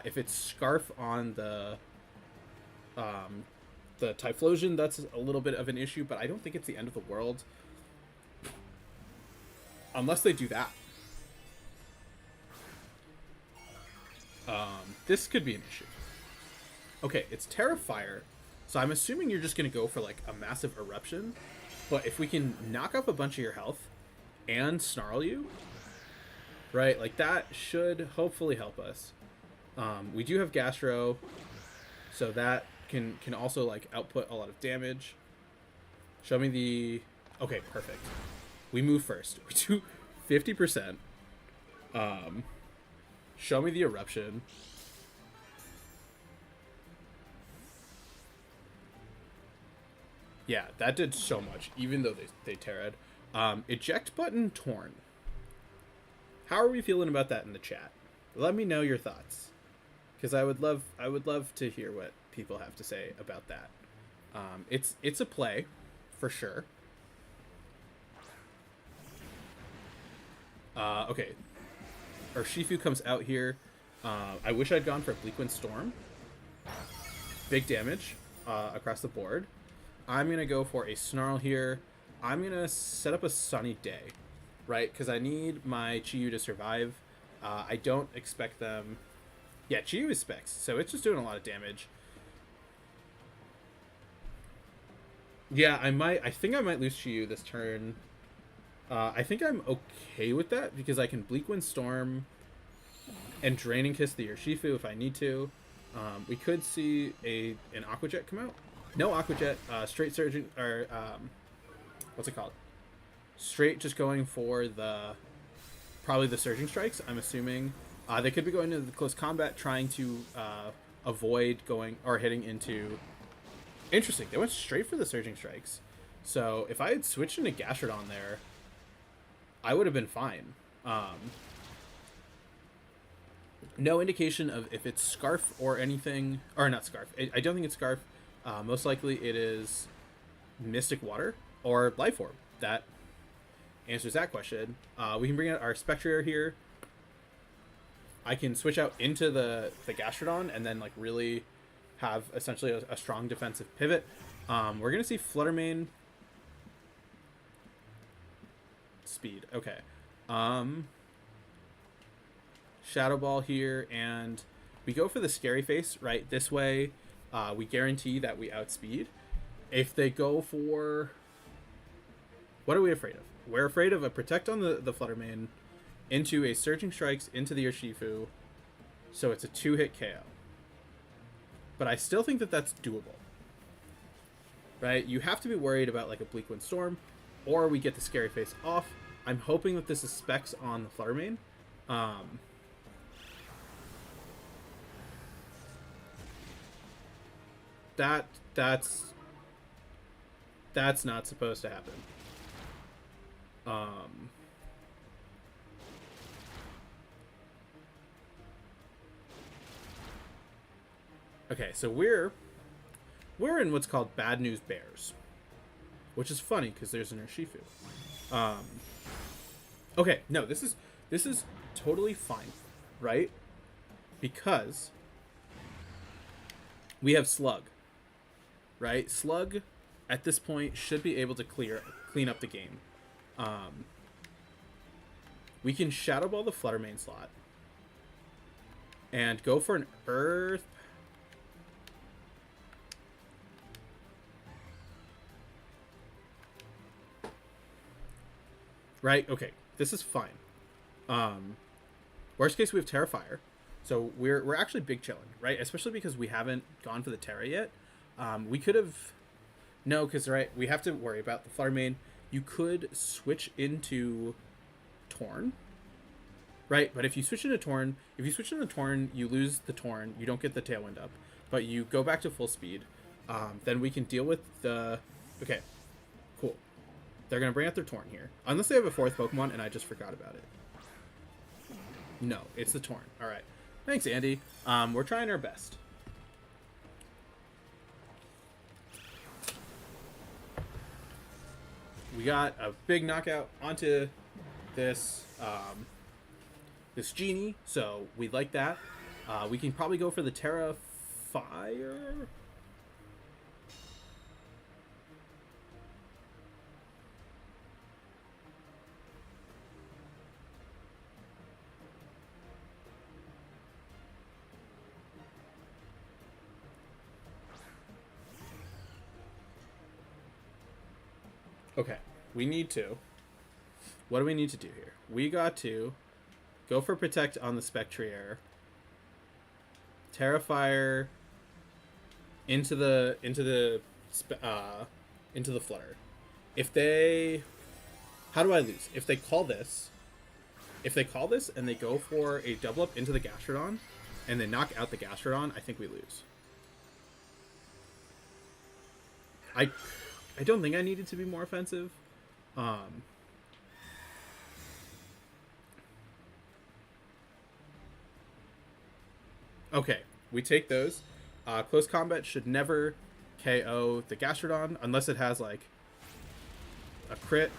If it's Scarf on the Typhlosion, that's a little bit of an issue, but I don't think it's the end of the world. Unless they do that. This could be an issue. Okay, it's Terrifier. So I'm assuming you're just going to go for, like, a massive Eruption. But if we can knock off a bunch of your health and Snarl you, right, like, that should hopefully help us. We do have Gastro, so that can also, like, output a lot of damage. Show me the... Okay, perfect. We move first. We do 50%. Show me the Eruption. Yeah, that did so much, even though they Terra'd. Eject button Torn. How are we feeling about that in the chat? Let me know your thoughts, because I would love to hear what people have to say about that. It's a play, for sure. Okay. Our Shifu comes out here. I wish I'd gone for Bleakwind Storm. Big damage across the board. I'm going to go for a Snarl here. I'm going to set up a Sunny Day, right? Because I need my Chi-Yu to survive. I don't expect them... Yeah, Chi-Yu is Specs, so it's just doing a lot of damage. Yeah, I think I might lose Chi-Yu this turn. I think I'm okay with that, because I can Bleakwind Storm and Draining Kiss the Urshifu if I need to. We could see an Aqua Jet come out. No Aqua Jet, straight Surging, or, what's it called? Straight just going for probably the Surging Strikes, I'm assuming. They could be going into the close combat, trying to avoid going, or hitting into... Interesting, they went straight for the Surging Strikes. So, if I had switched into Gastrodon there, I would have been fine. No indication of if it's Scarf or anything, or not Scarf, I don't think it's Scarf. Most likely it is Mystic Water or Life Orb. That answers that question. We can bring out our Spectrier here. I can switch out into the Gastrodon and then, like, really have essentially a strong defensive pivot. We're going to see Fluttermane. Speed. Okay. Shadow Ball here, and we go for the Scary Face, right? This way, we guarantee that we outspeed. If they go for... What are we afraid of? We're afraid of a Protect on the Fluttermane, into a Surging Strikes, into the Urshifu, so it's a 2-hit KO. But I still think that that's doable. Right? You have to be worried about, like, a Bleakwind Storm, or we get the Scary Face off. I'm hoping that this is Specs on the Fluttermane. That's not supposed to happen. Okay, so we're in what's called Bad News Bears, which is funny because there's an Urshifu. Okay, no, this is totally fine, right? Because we have Slug, right? Slug at this point should be able to clean up the game. We can Shadow Ball the Fluttermane slot and go for an Earth. Right? Okay, this is fine. Worst case, we have Terrifier. So we're actually big chilling, right? Especially because we haven't gone for the Terra yet. We could have... No, because, right, we have to worry about the Fluttermane. You could switch into Torn, right? But if you switch into Torn, you lose the Torn. You don't get the Tailwind up. But you go back to full speed. Then we can deal with the... Okay, cool. They're going to bring out their Torn here. Unless they have a 4th Pokemon and I just forgot about it. No, it's the Torn. All right. Thanks, Andy. We're trying our best. We got a big knockout onto this this Genie, so we like that. We can probably go for the Terra Fire. Okay, we need to. What do we need to do here? We got to go for Protect on the Spectrier. Terrifier into the Flutter. If they, how do I lose? If they call this and they go for a double up into the Gastrodon, and they knock out the Gastrodon, I think we lose. I don't think I needed to be more offensive. Okay, we take those. Close combat should never KO the Gastrodon unless it has like a crit.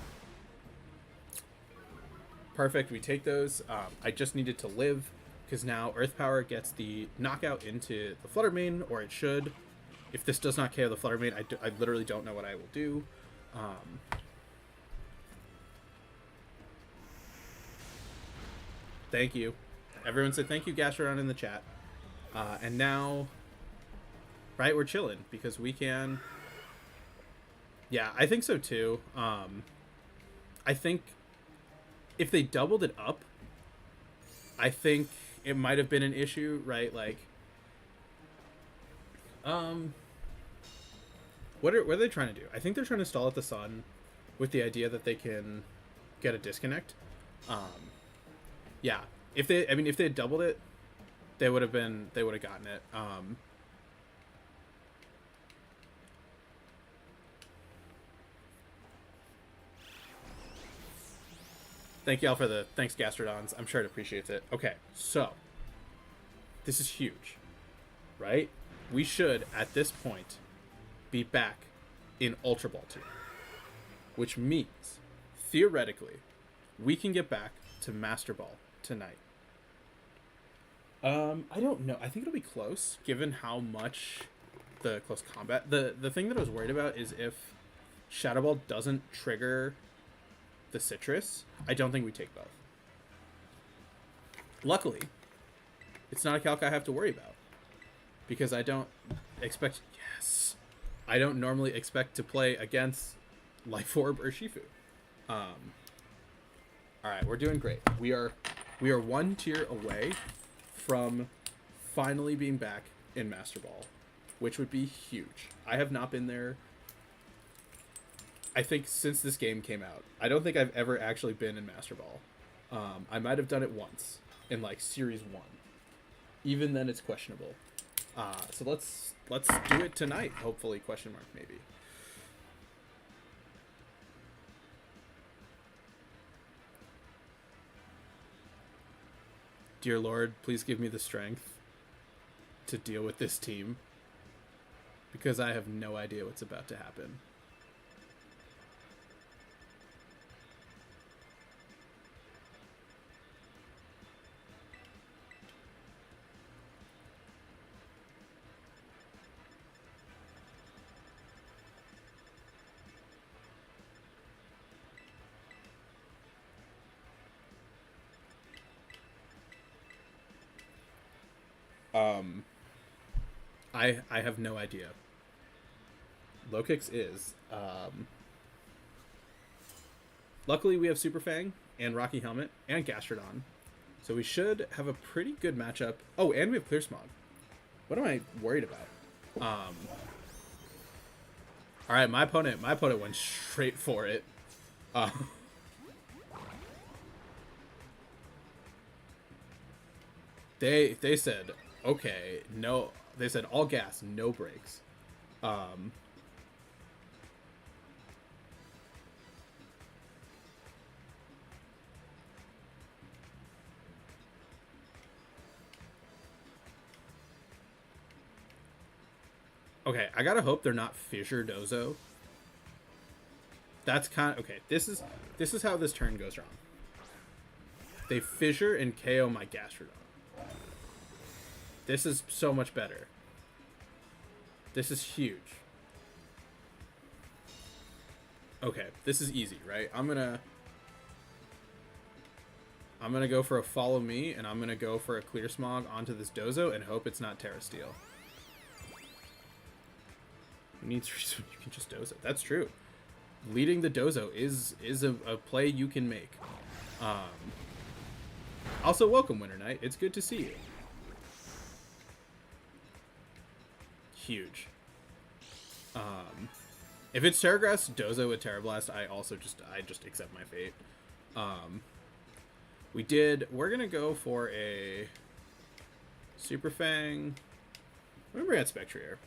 Perfect, we take those. I just needed to live because now Earth Power gets the knockout into the Flutter Mane, or it should. If this does not KO the Flutter Mane, I literally don't know what I will do. Thank you. Everyone said thank you, Gastrodon, in the chat. And now, right, we're chilling because we can... Yeah, I think so too. I think if they doubled it up, I think it might have been an issue, right? Like, what are they trying to do? I think they're trying to stall at the Sun with the idea that they can get a disconnect. Yeah, if they had doubled it, they would have gotten it. Thank y'all for the thanks, Gastrodons. I'm sure it appreciates it. Okay, so this is huge, right? We should at this point be back in Ultra Ball 2, which means theoretically we can get back to Master Ball tonight. I don't know. I think it'll be close given how much the close combat. The thing that I was worried about is if Shadow Ball doesn't trigger the Citrus, I don't think we take both. Luckily, it's not a calc I have to worry about because I don't expect. Yes, I don't normally expect to play against Life Orb or Shifu. All right, we're doing great. We are one tier away from finally being back in Master Ball, which would be huge. I have not been there, I think, since this game came out. I don't think I've ever actually been in Master Ball. I might have done it once in like Series 1. Even then, it's questionable. So let's do it tonight. Hopefully, question mark maybe. Dear Lord, please give me the strength to deal with this team because I have no idea what's about to happen. I have no idea. Lokix is. Luckily, we have Super Fang and Rocky Helmet and Gastrodon, so we should have a pretty good matchup. Oh, and we have Clear Smog. What am I worried about? All right, my opponent went straight for it. They said, okay, no. They said all gas, no brakes. Okay, I gotta hope they're not Fissure Dozo. That's kind of... Okay, this is how this turn goes wrong. They Fissure and KO my Gastrodon. This is so much better. This is huge. Okay, this is easy, right? I'm gonna go for a Follow Me, and I'm gonna go for a Clear Smog onto this Dozo and hope it's not Terra Steel. You can just Dozo. That's true. Leading the Dozo is a play you can make. Also, welcome, Winter Knight. It's good to see you. Huge. If it's Terra Grass Dozo with Terra Blast, I just accept my fate. We're gonna go for a Super Fang. Remember at Spectrier.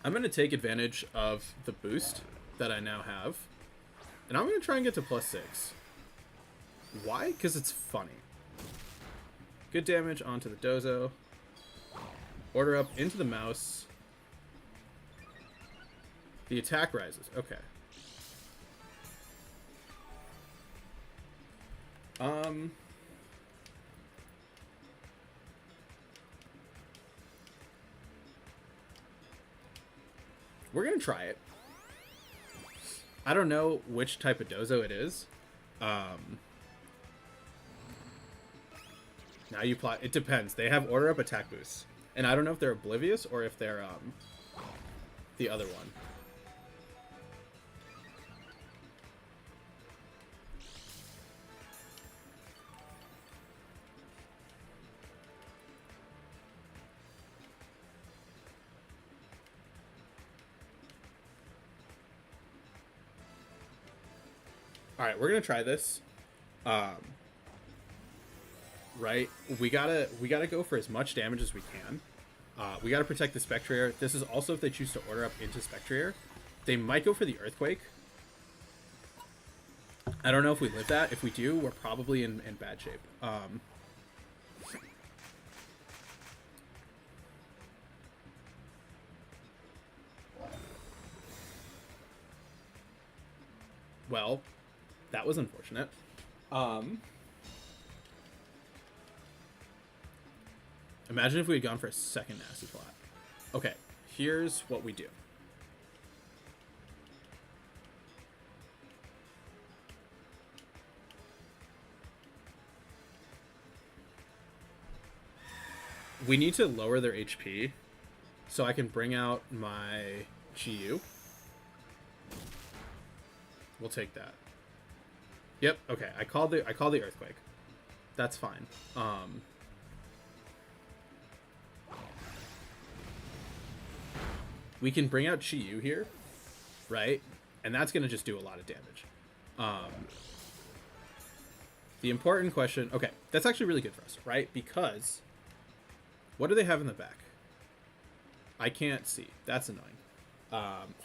I'm gonna take advantage of the boost that I now have, and I'm gonna try and get to +6. Why? Because it's funny. Good damage onto the Dozo. Order up into the mouse. The attack rises. Okay. We're gonna try it. I don't know which type of Dozo it is. Now you plot. It depends. They have order up attack boosts, and I don't know if they're oblivious or if they're the other one. All right, we're gonna try this. Right, we gotta go for as much damage as we can. We gotta protect the Spectrier. This is also if they choose to order up into Spectrier. They might go for the Earthquake. I don't know if we live that. If we do, we're probably in bad shape. Well, that was unfortunate. Imagine if we had gone for a second nasty plot. Okay, here's what we do. We need to lower their HP so I can bring out my GU. We'll take that. Yep, okay. I called the Earthquake. That's fine. We can bring out Chi-Yu here, right? And that's going to just do a lot of damage. The important question... Okay, that's actually really good for us, right? Because... What do they have in the back? I can't see. That's annoying.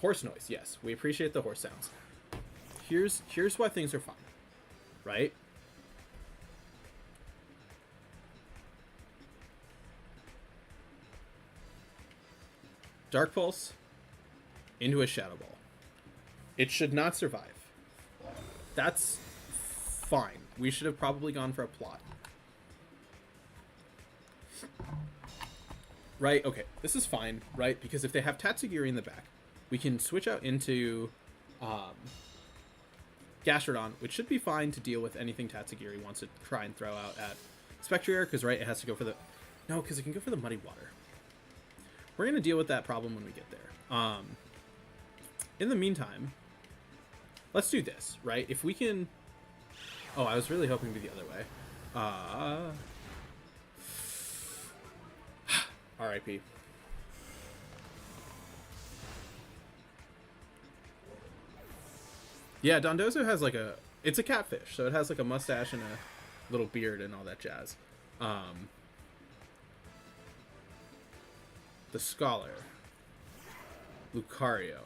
Horse noise. Yes, we appreciate the horse sounds. Here's why things are fine, right? Dark Pulse into a Shadow Ball. It should not survive. That's fine. We should have probably gone for a plot. Right, okay. This is fine, right? Because if they have Tatsugiri in the back, we can switch out into Gastrodon, which should be fine to deal with anything Tatsugiri wants to try and throw out at Spectrier, because, right, it has to go for the... No, because it can go for the Muddy Water. We're going to deal with that problem when we get there. In the meantime, let's do this, right? If we can... Oh, I was really hoping to be the other way. R.I.P. Yeah, Dondozo has like a... It's a catfish, so it has like a mustache and a little beard and all that jazz. The Scholar. Lucario.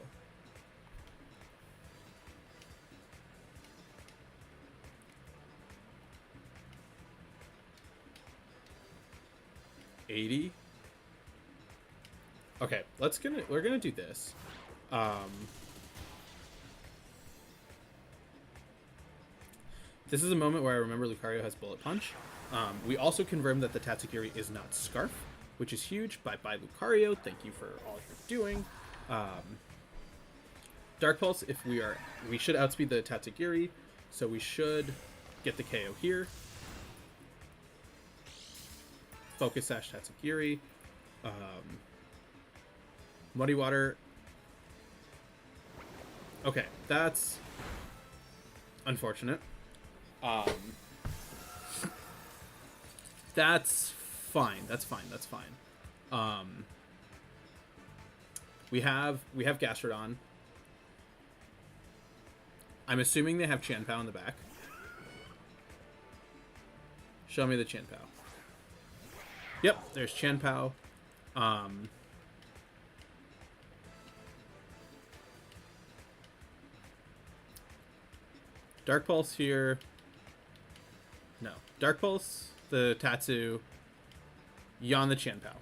$80? Okay, we're gonna do this. This is a moment where I remember Lucario has Bullet Punch. We also confirmed that the Tatsugiri is not Scarf, which is huge. Bye-bye, Lucario. Thank you for all you're doing. Dark Pulse, we should outspeed the Tatsugiri, so we should get the KO here. Focus Sash Tatsugiri. Muddy Water. Okay, that's unfortunate. That's fine. That's fine. That's fine. We have Gastrodon. I'm assuming they have Chanpao in the back. Show me the Chanpao. Yep, there's Chanpao. Dark Pulse here. No. Dark Pulse, the Tatsu, Yawn the Chanpao.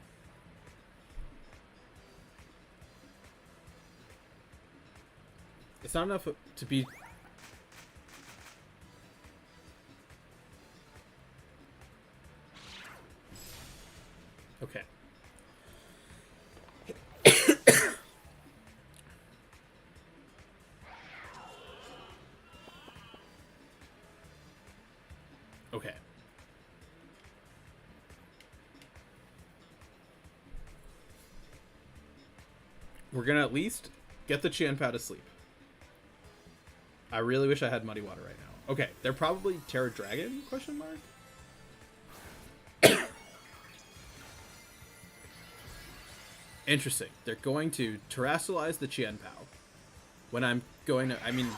It's not enough to be... Okay. Okay. We're gonna at least get the Chanpao to sleep. I really wish I had Muddy Water right now. Okay, they're probably Terra Dragon, question mark? Interesting. They're going to terrestrialize the Chanpao. When I'm going to... I mean...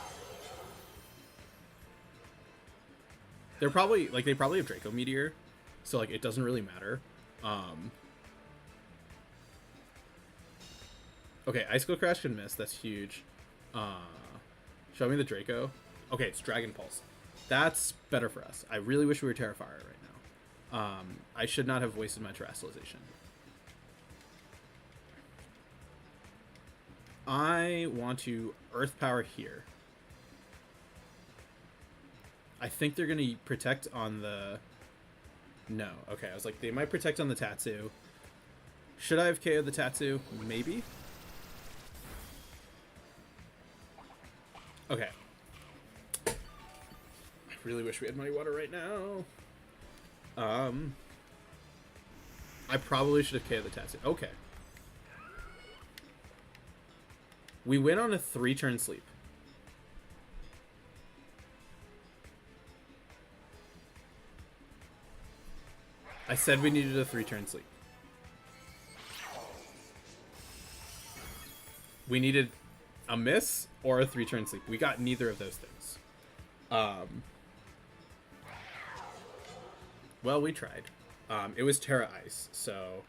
They're probably... Like, they probably have Draco Meteor. So, like, it doesn't really matter. Okay, Icicle Crash can miss. That's huge. Show me the Draco. Okay, it's Dragon Pulse. That's better for us. I really wish we were Terra Fire right now. I should not have wasted my terrestrialization. I want to Earth Power here. I think they're going to protect on the... No. Okay, I was like, they might protect on the Tatsu. Should I have KO'd the Tatsu? Maybe. Okay. I really wish we had Muddy Water right now. I probably should have KO'd the Tatsu. Okay. We win on a 3-turn sleep. I said we needed a 3-turn sleep. We needed a miss or a 3-turn sleep. We got neither of those things. Well, we tried. It was Terra Ice, so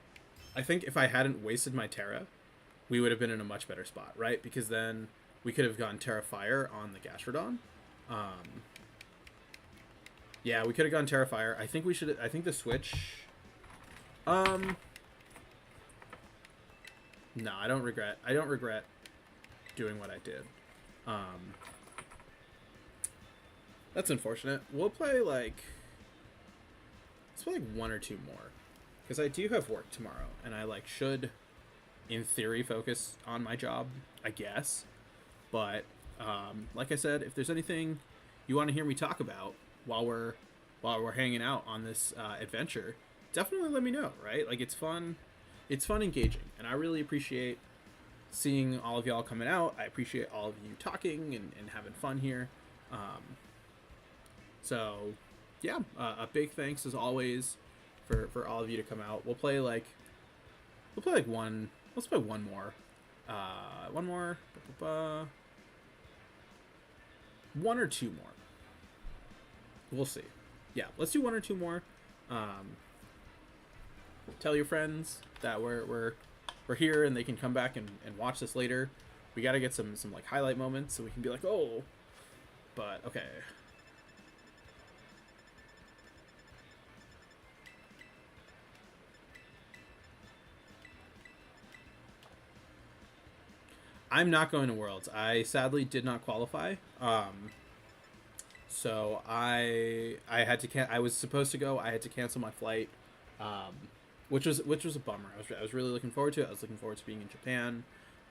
I think if I hadn't wasted my Terra, we would have been in a much better spot, right? Because then we could have gone Terra Fire on the Gastrodon. Yeah, we could have gone Terra Fire. I think we should... I think the switch... No, I don't regret doing what I did. That's unfortunate. We'll play, like... Let's play, like, 1 or 2 more. Because I do have work tomorrow, and I, like, should... in theory, focus on my job, I guess. But, like I said, if there's anything you want to hear me talk about while we're hanging out on this adventure, definitely let me know, right? Like, it's fun engaging, and I really appreciate seeing all of y'all coming out. I appreciate all of you talking and having fun here. So, yeah, a big thanks as always for all of you to come out. We'll play like one. Let's play one more. One more. One or 2 more. We'll see. Yeah, let's do 1 or 2 more. Tell your friends that we're here and they can come back and watch this later. We got to get some like highlight moments so we can be like, oh. But okay. I'm not going to Worlds. I sadly did not qualify. So I had to I was supposed to go. I had to cancel my flight, um, which was a bummer. I was really looking forward to it. I was looking forward to being in Japan,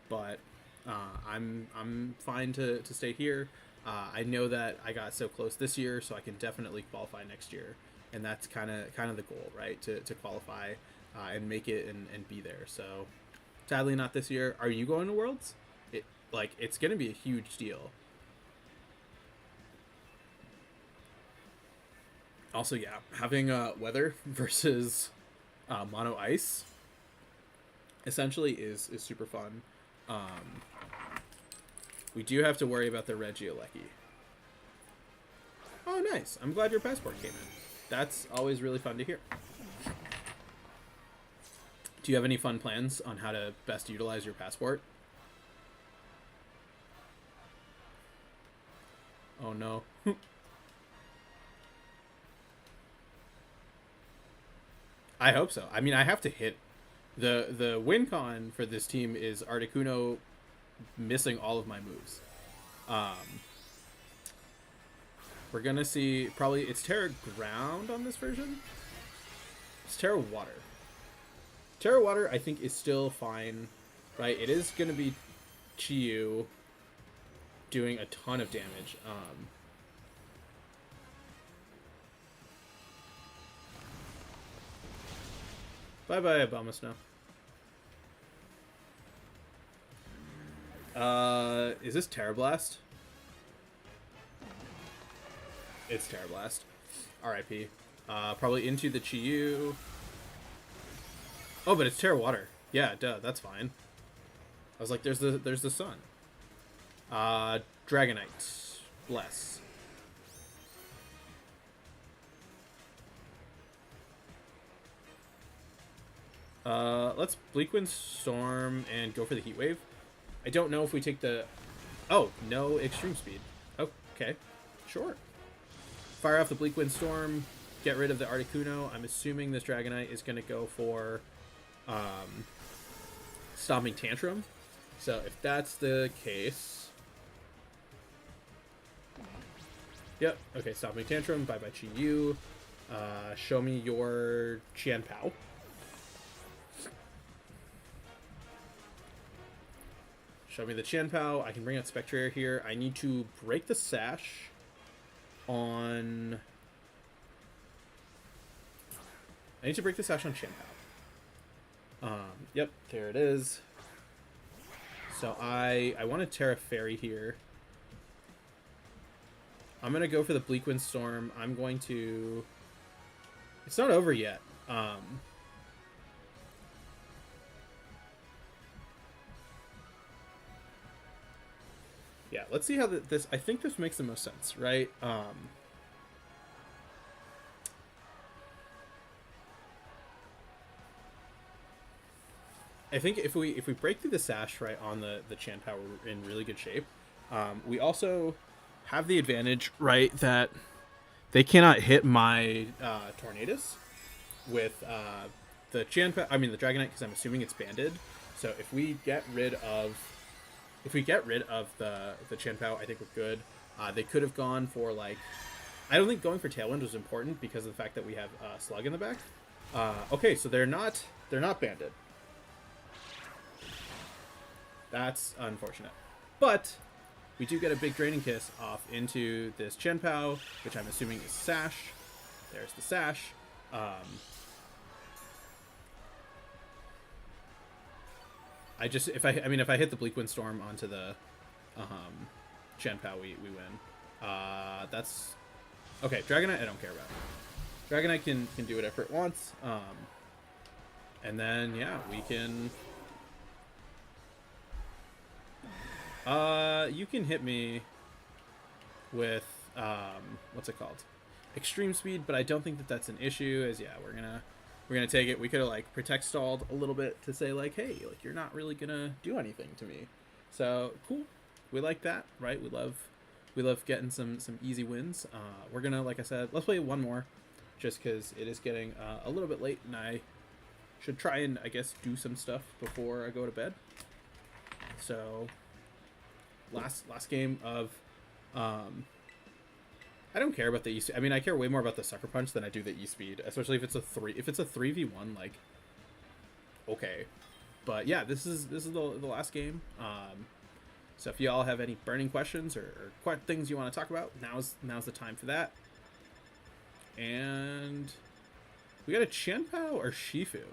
but I'm fine to stay here. I know that I got so close this year, so I can definitely qualify next year, and that's kind of the goal, right? To qualify and make it and be there. So sadly, not this year. Are you going to Worlds? It's gonna be a huge deal. Also, yeah, having weather versus mono ice essentially is super fun. We do have to worry about the Regieleki. Oh, nice. I'm glad your passport came in. That's always really fun to hear. Do you have any fun plans on how to best utilize your passport? Oh, no. I hope so. I mean, I have to hit the win con for this team is Articuno missing all of my moves. We're gonna see probably it's Terra Ground on this version. It's Terra Water. Terra Water I think is still fine, right? It is gonna be Chiyu doing a ton of damage. Bye-bye, Obama Snow. Is this Terra Blast? It's Terra Blast. R.I.P. Probably into the Chiyu. Oh, but it's Terra Water. Yeah, duh, that's fine. I was like, there's the sun. Dragonite. Bless. Let's Bleakwind Storm and go for the Heat Wave. I don't know if we take the... Oh, no Extreme Speed. Okay, sure. Fire off the Bleakwind Storm, get rid of the Articuno. I'm assuming this Dragonite is going to go for Stomping Tantrum. So if that's the case... Yep, okay, Stomping Tantrum, bye-bye Chi-Yu. Show me your Qianpao. Show me the Qianpao. I can bring out Spectrier here. I need to break the sash on... I need to break the sash on Qianpao. Yep, there it is. So I want to Terra Fairy here. I'm going to go for the Bleakwind Storm. I'm going to... It's not over yet. Yeah, let's see how this... I think this makes the most sense, right? I think if we break through the sash right on the Qianpao, we're in really good shape. We also have the advantage, right, that they cannot hit my Tornadus with the Qianpao. I mean the Dragonite, because I'm assuming it's banded. So if we get rid of the Qianpao, I think we're good. They could have gone for like... I don't think going for Tailwind was important because of the fact that we have Slug in the back. Okay, so they're not banded. That's unfortunate. But we do get a big Draining Kiss off into this Qianpao, which I'm assuming is Sash. There's the Sash. If I hit the Bleakwind Storm onto the Qianpao, we win. That's okay. Dragonite, I don't care about. Dragonite can do whatever it wants. And then yeah, we can. You can hit me with what's it called? Extreme Speed, but I don't think that that's an issue. As yeah, we're gonna take it. We could have like Protect stalled a little bit to say like, hey, like you're not really gonna do anything to me. So cool. We like that, right? We love getting some easy wins. We're gonna, like I said, let's play one more, just because it is getting a little bit late, and I should try and I guess do some stuff before I go to bed. So last game of. I don't care about the E. I mean, I care way more about the Sucker Punch than I do the E speed, especially if it's a 3v1. Like, okay, but yeah, this is the last game. So if you all have any burning questions or things you want to talk about, now's the time for that. And we got a Qianpao or Shifu.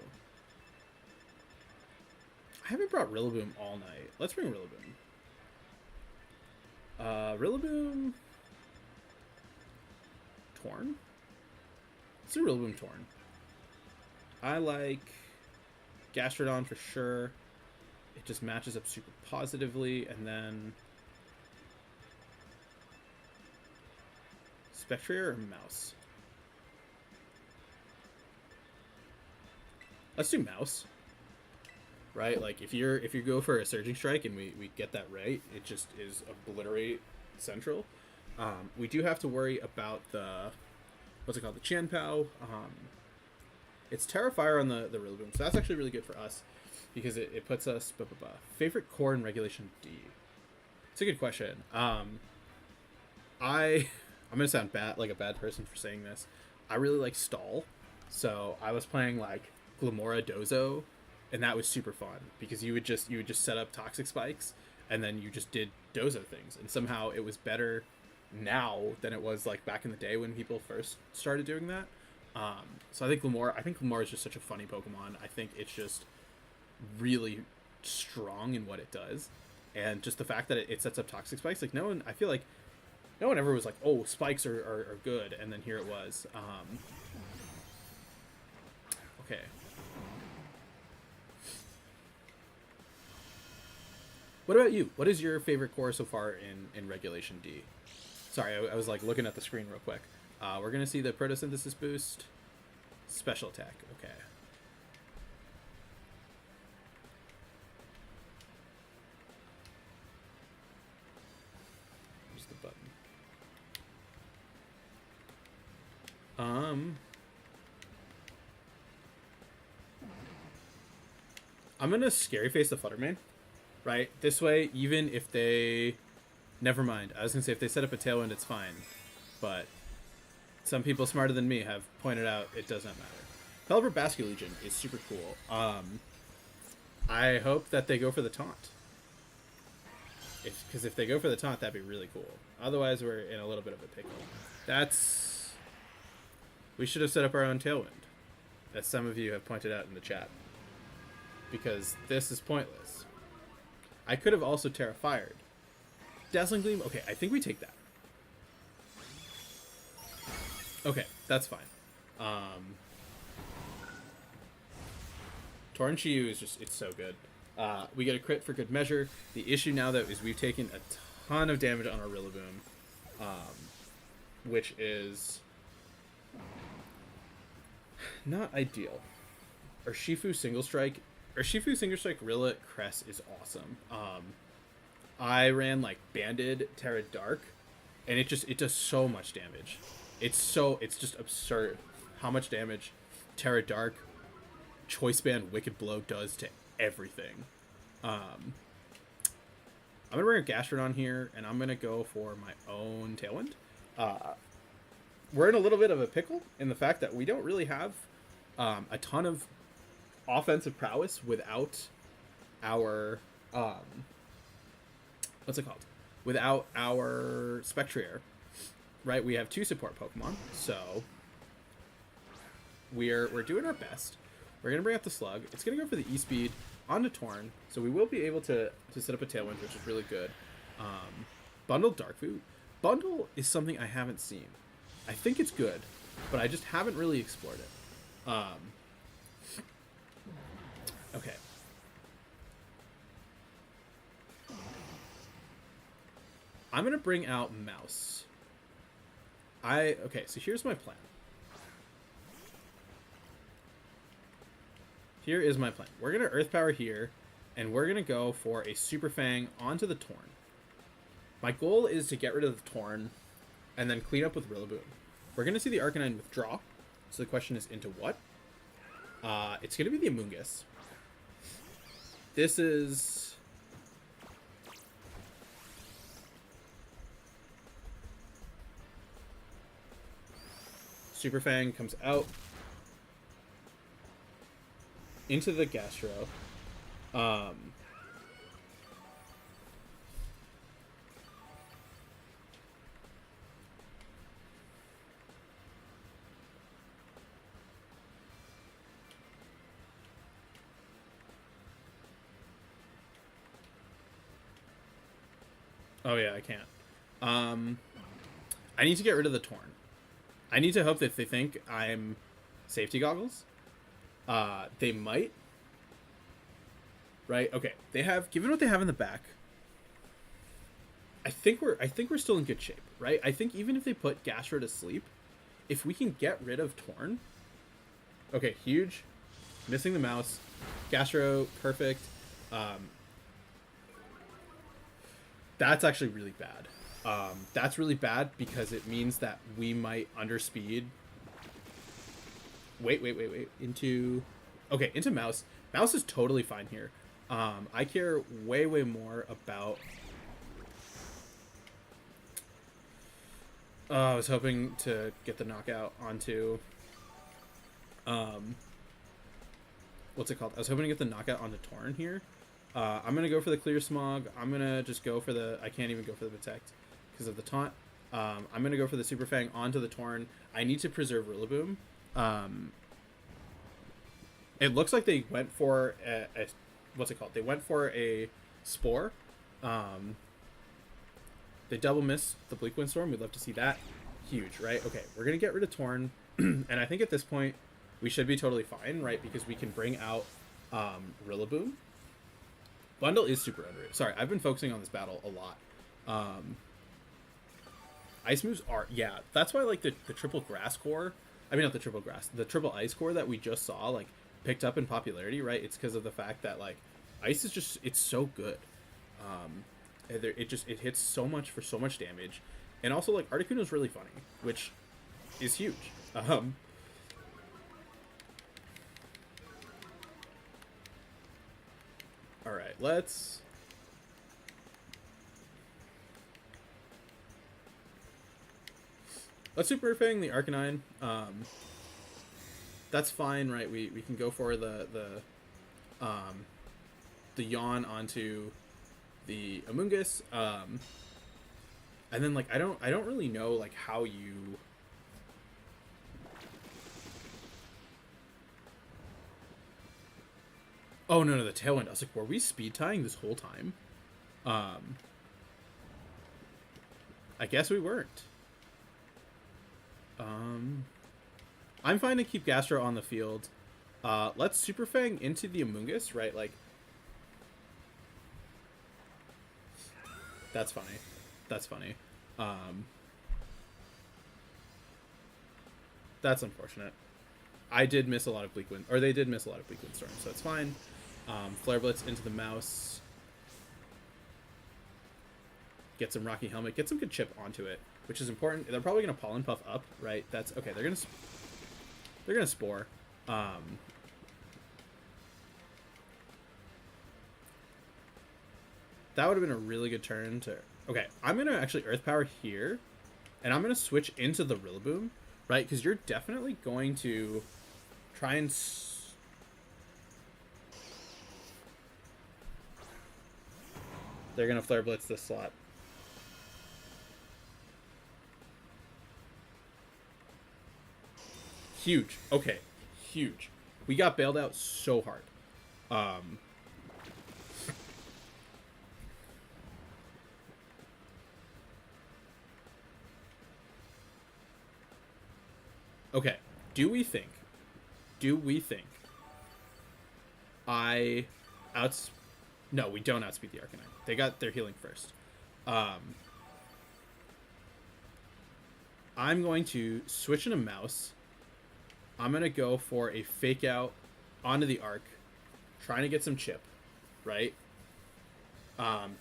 I haven't brought Rillaboom all night. Let's bring Rillaboom. Rillaboom. Torn? Let's do Rillaboom Torn. I like Gastrodon for sure. It just matches up super positively, and then Spectrier or Mouse? Let's do Mouse. Right? Like if you go for a Surging Strike and we get that right, it just is obliterate central. We do have to worry about the what's it called? The Qianpao. It's Terrafire on the Rillaboom, so that's actually really good for us because it puts us favorite core in Regulation D. It's a good question. I'm gonna sound like a bad person for saying this. I really like Stall, so I was playing like Glamora Dozo, and that was super fun because you would just set up Toxic Spikes and then you just did Dozo things, and somehow it was better now than it was like back in the day when people first started doing that. So I think Glamora is just such a funny Pokemon. I think it's just really strong in what it does, and just the fact that it sets up Toxic Spikes. Like I feel like no one ever was like, oh, spikes are good, and then here it was. Okay. What about you? What is your favorite core so far in Regulation D? Sorry, I was like looking at the screen real quick. We're gonna see the Photosynthesis boost, special attack. Okay. Where's the button? I'm gonna Scary Face the Fluttermane, right? This way, even if they... Never mind. I was gonna say, if they set up a Tailwind, it's fine. But some people smarter than me have pointed out it does not matter. Pelipper Basculegion is super cool. I hope that they go for the taunt. Because if they go for the taunt, that'd be really cool. Otherwise, we're in a little bit of a pickle. We should have set up our own Tailwind, as some of you have pointed out in the chat. Because this is pointless. I could have also Terra-Fired. Dazzling Gleam? Okay, I think we take that. Okay, that's fine. Torn Chiyu is just, it's so good. We get a crit for good measure. The issue now, though, is we've taken a ton of damage on our Rillaboom, which is not ideal. Our Shifu Single Strike Rilla Crest is awesome. I ran like Banded Terra Dark, and it does so much damage. It's just absurd how much damage Terra Dark, Choice Band, Wicked Blow does to everything. I'm gonna bring a Gastrodon here, and I'm gonna go for my own Tailwind. We're in a little bit of a pickle in the fact that we don't really have a ton of offensive prowess without our without our Spectrier, right? We have two support Pokemon, so we're doing our best. We're gonna bring up the Slug. It's gonna go for the E-Speed onto Torn, so we will be able to set up a Tailwind, which is really good. Bundled Darkfu. Bundle is something I haven't seen. I think it's good, but I just haven't really explored it. Okay. I'm going to bring out Mouse. Okay, so here's my plan. Here is my plan. We're going to Earth Power here, and we're going to go for a Super Fang onto the Torn. My goal is to get rid of the Torn, and then clean up with Rillaboom. We're going to see the Arcanine withdraw, so the question is into what? It's going to be the Amoonguss. This is... Super Fang comes out into the Gastro. Oh yeah, I can't. I need to get rid of the Torn. I need to hope that they think I'm safety goggles. They might. Right? Okay. They have, given what they have in the back, I think we're still in good shape, right? I think even if they put Gastro to sleep, if we can get rid of Torn. Okay, huge. Missing the mouse. Gastro, perfect. That's actually really bad. That's really bad because it means that we might underspeed. Wait. Into... Okay, into mouse. Mouse is totally fine here. I care way more about... I was hoping to get the knockout onto... what's it called? I was hoping to get the knockout onto Torn here. I'm going to go for the Clear Smog. I'm going to just go for the... I can't even go for the Protect because of the taunt. I'm going to go for the Super Fang onto the Torn. I need to preserve Rillaboom. It looks like they went for a what's it called? They went for a Spore. They double missed the Bleak Windstorm. We'd love to see that. Huge, right? Okay, we're going to get rid of Torn. And I think at this point, we should be totally fine, right? Because we can bring out Rillaboom. Bundle is super underrated. Sorry, I've been focusing on this battle a lot. Ice moves are... Yeah, that's why, like, the triple grass core... I mean, not the triple grass. The triple ice core that we just saw, like, picked up in popularity, right? It's because of the fact that, like, ice is just... It's so good. It hits so much for so much damage. And also, like, Articuno's really funny, which is huge. Alright, let's Super Fang the Arcanine. That's fine, right? We can go for the Yawn onto the Amoonguss. And then, like, I don't really know, like, how you... Oh, no, the Tailwind. I was like, were we speed tying this whole time? I guess we weren't. I'm fine to keep Gastro on the field. Let's Super Fang into the Amoonguss, right? Like, that's funny. That's funny. That's unfortunate. I did miss a lot of Bleak Wind, or they did miss a lot of Bleak Windstorm, so it's fine. Flare Blitz into the mouse. Get some Rocky Helmet. Get some good chip onto it, which is important. They're probably going to Pollen Puff up, right? That's okay. They're gonna Spore. That would have been a really good turn to... Okay, I'm going to actually Earth Power here, and I'm going to switch into the Rillaboom, right? Because you're definitely going to try and... They're going to Flare Blitz this slot. Huge. Okay, huge. We got bailed out so hard. Okay, do we think No, we don't outspeed the Arcanine. They got their healing first. I'm going to switch in a mouse. I'm going to go for a fake out onto the Arc, trying to get some chip, right?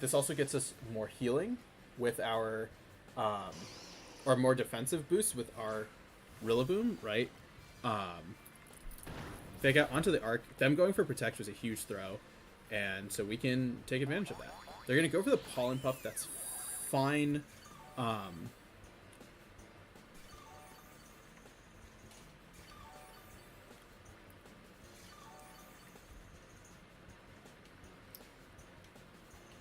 This also gets us more healing with our, or more defensive boost with our Rillaboom, right? Fake out onto the Arc. Them going for Protect was a huge throw, and so we can take advantage of that. They're going to go for the Pollen Puff. That's fine.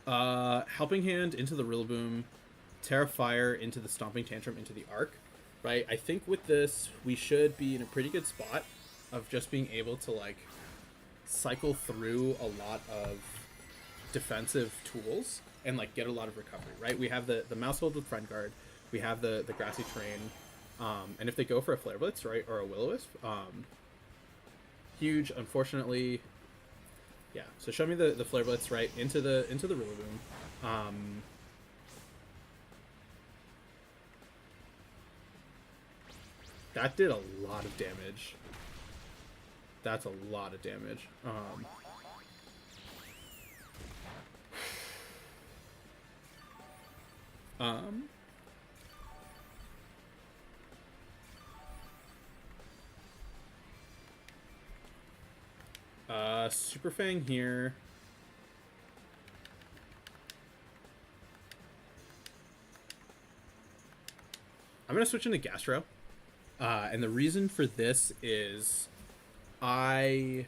Helping Hand into the Rillaboom, Terra Fire into the Stomping Tantrum into the Arc, right? I think with this, we should be in a pretty good spot of just being able to, like, cycle through a lot of defensive tools and, like, get a lot of recovery, right? We have the Mouse Hold with Friend Guard, we have the Grassy Terrain, and if they go for a Flare Blitz, right, or a Will-O-Wisp, huge, unfortunately. Yeah, so show me the Flare Blitz, right, into the Rillaboom. That did a lot of damage. That's a lot of damage. Super Fang here. I'm gonna switch into Gastro. And the reason for this is I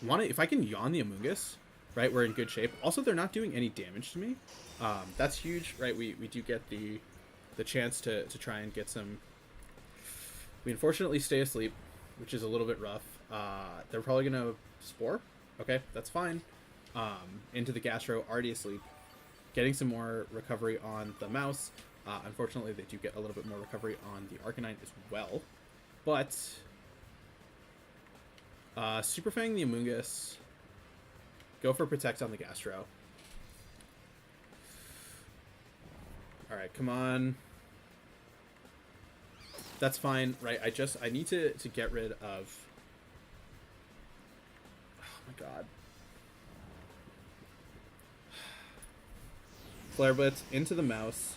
want to, if I can yawn the Amoonguss, right, we're in good shape. Also, they're not doing any damage to me. That's huge, right? We do get the chance to try and get some. We unfortunately stay asleep, which is a little bit rough. They're probably going to Spore. Okay, that's fine. Into the Gastro, already asleep. Getting some more recovery on the Mouse. Unfortunately, they do get a little bit more recovery on the Arcanine as well. But Super Fang the Amoonguss. Go for Protect on the Gastro. Alright, come on. That's fine, right? I need to get rid of... Oh my god. Flare Blitz into the Mouse.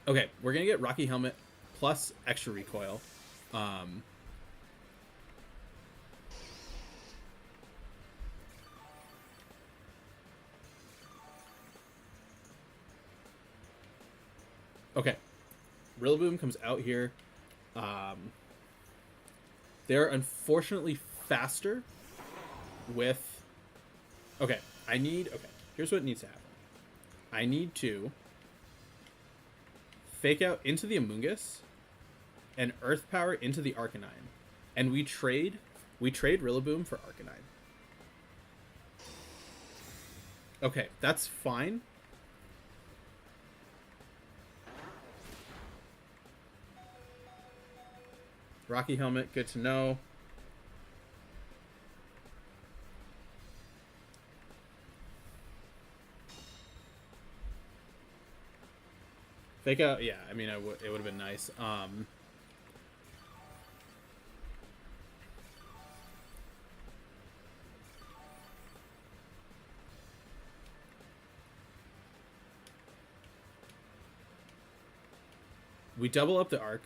Okay, we're gonna get Rocky Helmet plus extra recoil. Okay, Rillaboom comes out here. They're unfortunately faster with... Okay, okay, here's what needs to happen. I need to Fake Out into the Amoonguss and Earth Power into the Arcanine. And we trade Rillaboom for Arcanine. Okay, that's fine. Rocky Helmet, good to know. Fake Out, yeah, I mean, it would have been nice. We double up the arc.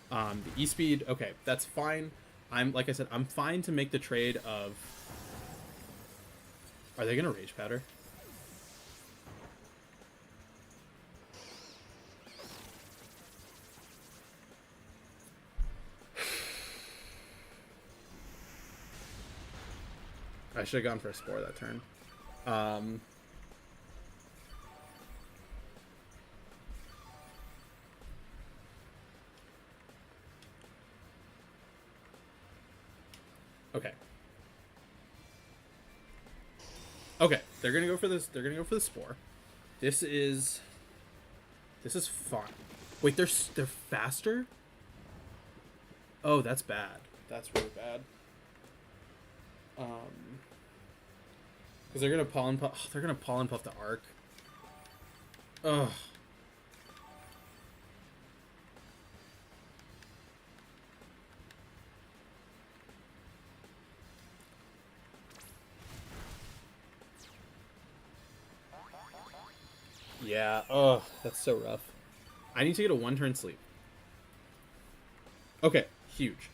The E-Speed, okay, that's fine. Like I said, I'm fine to make the trade of... Are they gonna Rage Powder? I should have gone for a Spore that turn. Okay. Okay, they're gonna go for this. They're gonna go for the Spore. This is fine. Wait, they're faster? Oh, that's bad. That's really bad. Because they're gonna pollen puff. Oh, they're gonna pollen puff the arc. Ugh. Yeah. Oh, that's so rough. I need to get a 1-turn sleep. Okay, huge.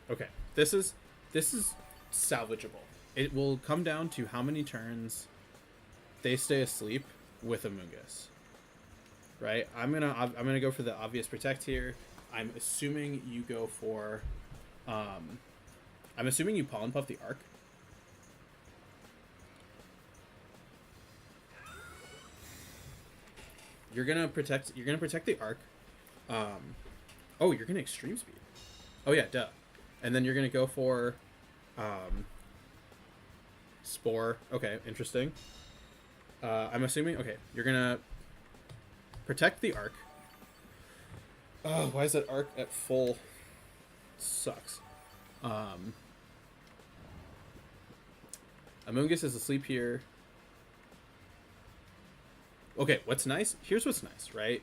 Okay, this is salvageable. It will come down to how many turns they stay asleep with Amoonguss. Right? I'm gonna go for the obvious Protect here. I'm assuming you go for... I'm assuming you Pollen Puff the Arc. You're gonna protect the Arc. Oh, you're gonna Extreme Speed. Oh yeah, duh. And then you're gonna go for Spore. Okay, interesting. I'm assuming, okay, you're gonna protect the Arc. Oh, why is that Arc at full? Sucks. Amoonguss is asleep here. Okay, what's nice? Here's what's nice, right?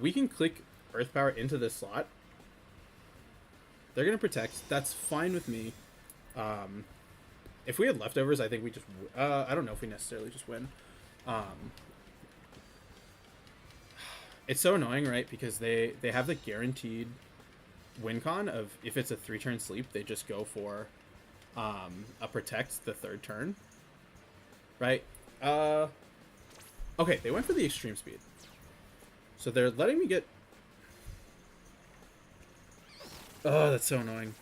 We can click Earth Power into this slot. They're gonna protect. That's fine with me. If we had leftovers, I think we just... I don't know if we necessarily just win. It's so annoying, right? Because they have the guaranteed win con of if it's a 3-turn sleep, they just go for a protect the 3rd turn. Right? Okay, they went for the Extreme Speed. So they're letting me get... Oh, that's so annoying.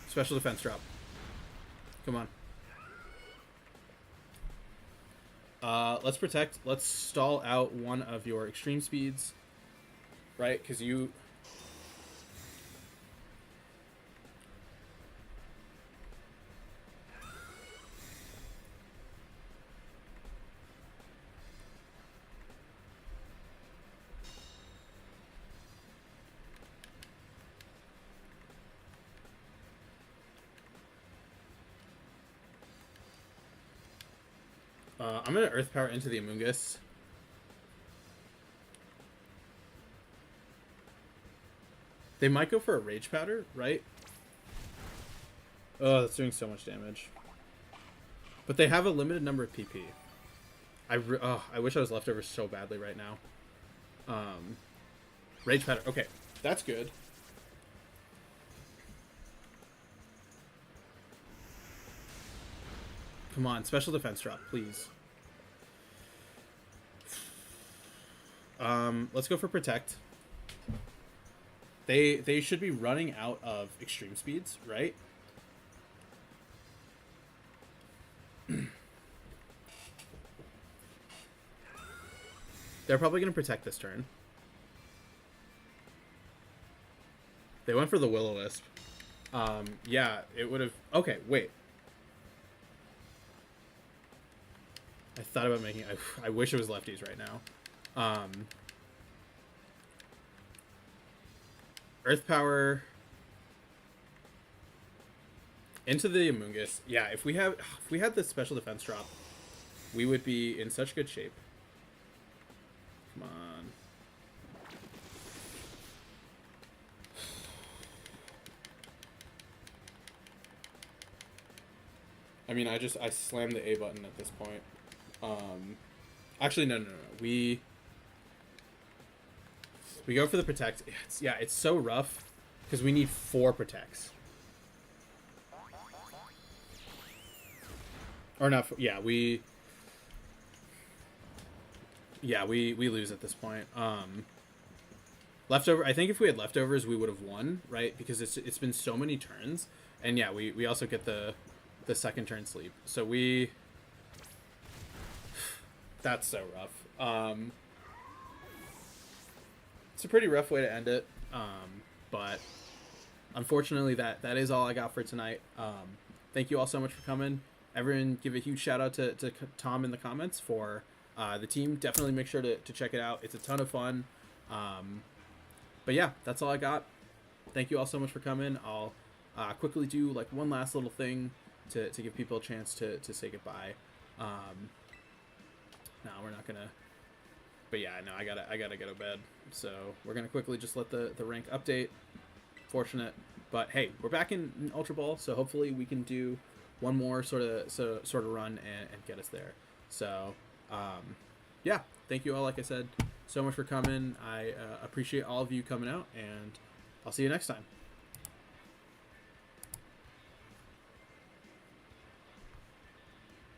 Special defense drop. Come on. Let's protect. Let's stall out one of your extreme speeds. Right? Because you... I'm going to Earth Power into the Amoonguss. They might go for a Rage Powder, right? Oh, that's doing so much damage. But they have a limited number of PP. I wish I was leftover so badly right now. Rage Powder. Okay, that's good. Come on, special defense drop, please. Let's go for protect. They should be running out of extreme speeds, right? They're probably going to protect this turn. They went for the Will-O-Wisp. Yeah, it would have... Okay, wait. I thought about making... I wish it was lefties right now. Earth Power... Into the Amoonguss. Yeah, if we had the special defense drop, we would be in such good shape. Come on. I mean, I slammed the A button at this point. Actually, no. We go for the protect. It's so rough because we need 4 protects. Or not. Yeah, we lose at this point. Leftover. I think if we had leftovers, we would have won, right? Because it's been so many turns, and yeah, we also get the second turn sleep. So that's so rough. It's a pretty rough way to end it. But unfortunately, that is all I got for tonight. Thank you all so much for coming. Everyone, give a huge shout out to Tom in the comments for the team. Definitely make sure to check it out. It's a ton of fun. But yeah, that's all I got. Thank you all so much for coming. I'll quickly do like one last little thing to give people a chance to say goodbye. No, we're not gonna. But yeah, no, I gotta go to bed. So we're gonna quickly just let the rank update. Fortunate, but hey, we're back in Ultra Ball, so hopefully we can do one more sort of run and get us there. So yeah, thank you all, like I said, so much for coming. I appreciate all of you coming out, and I'll see you next time.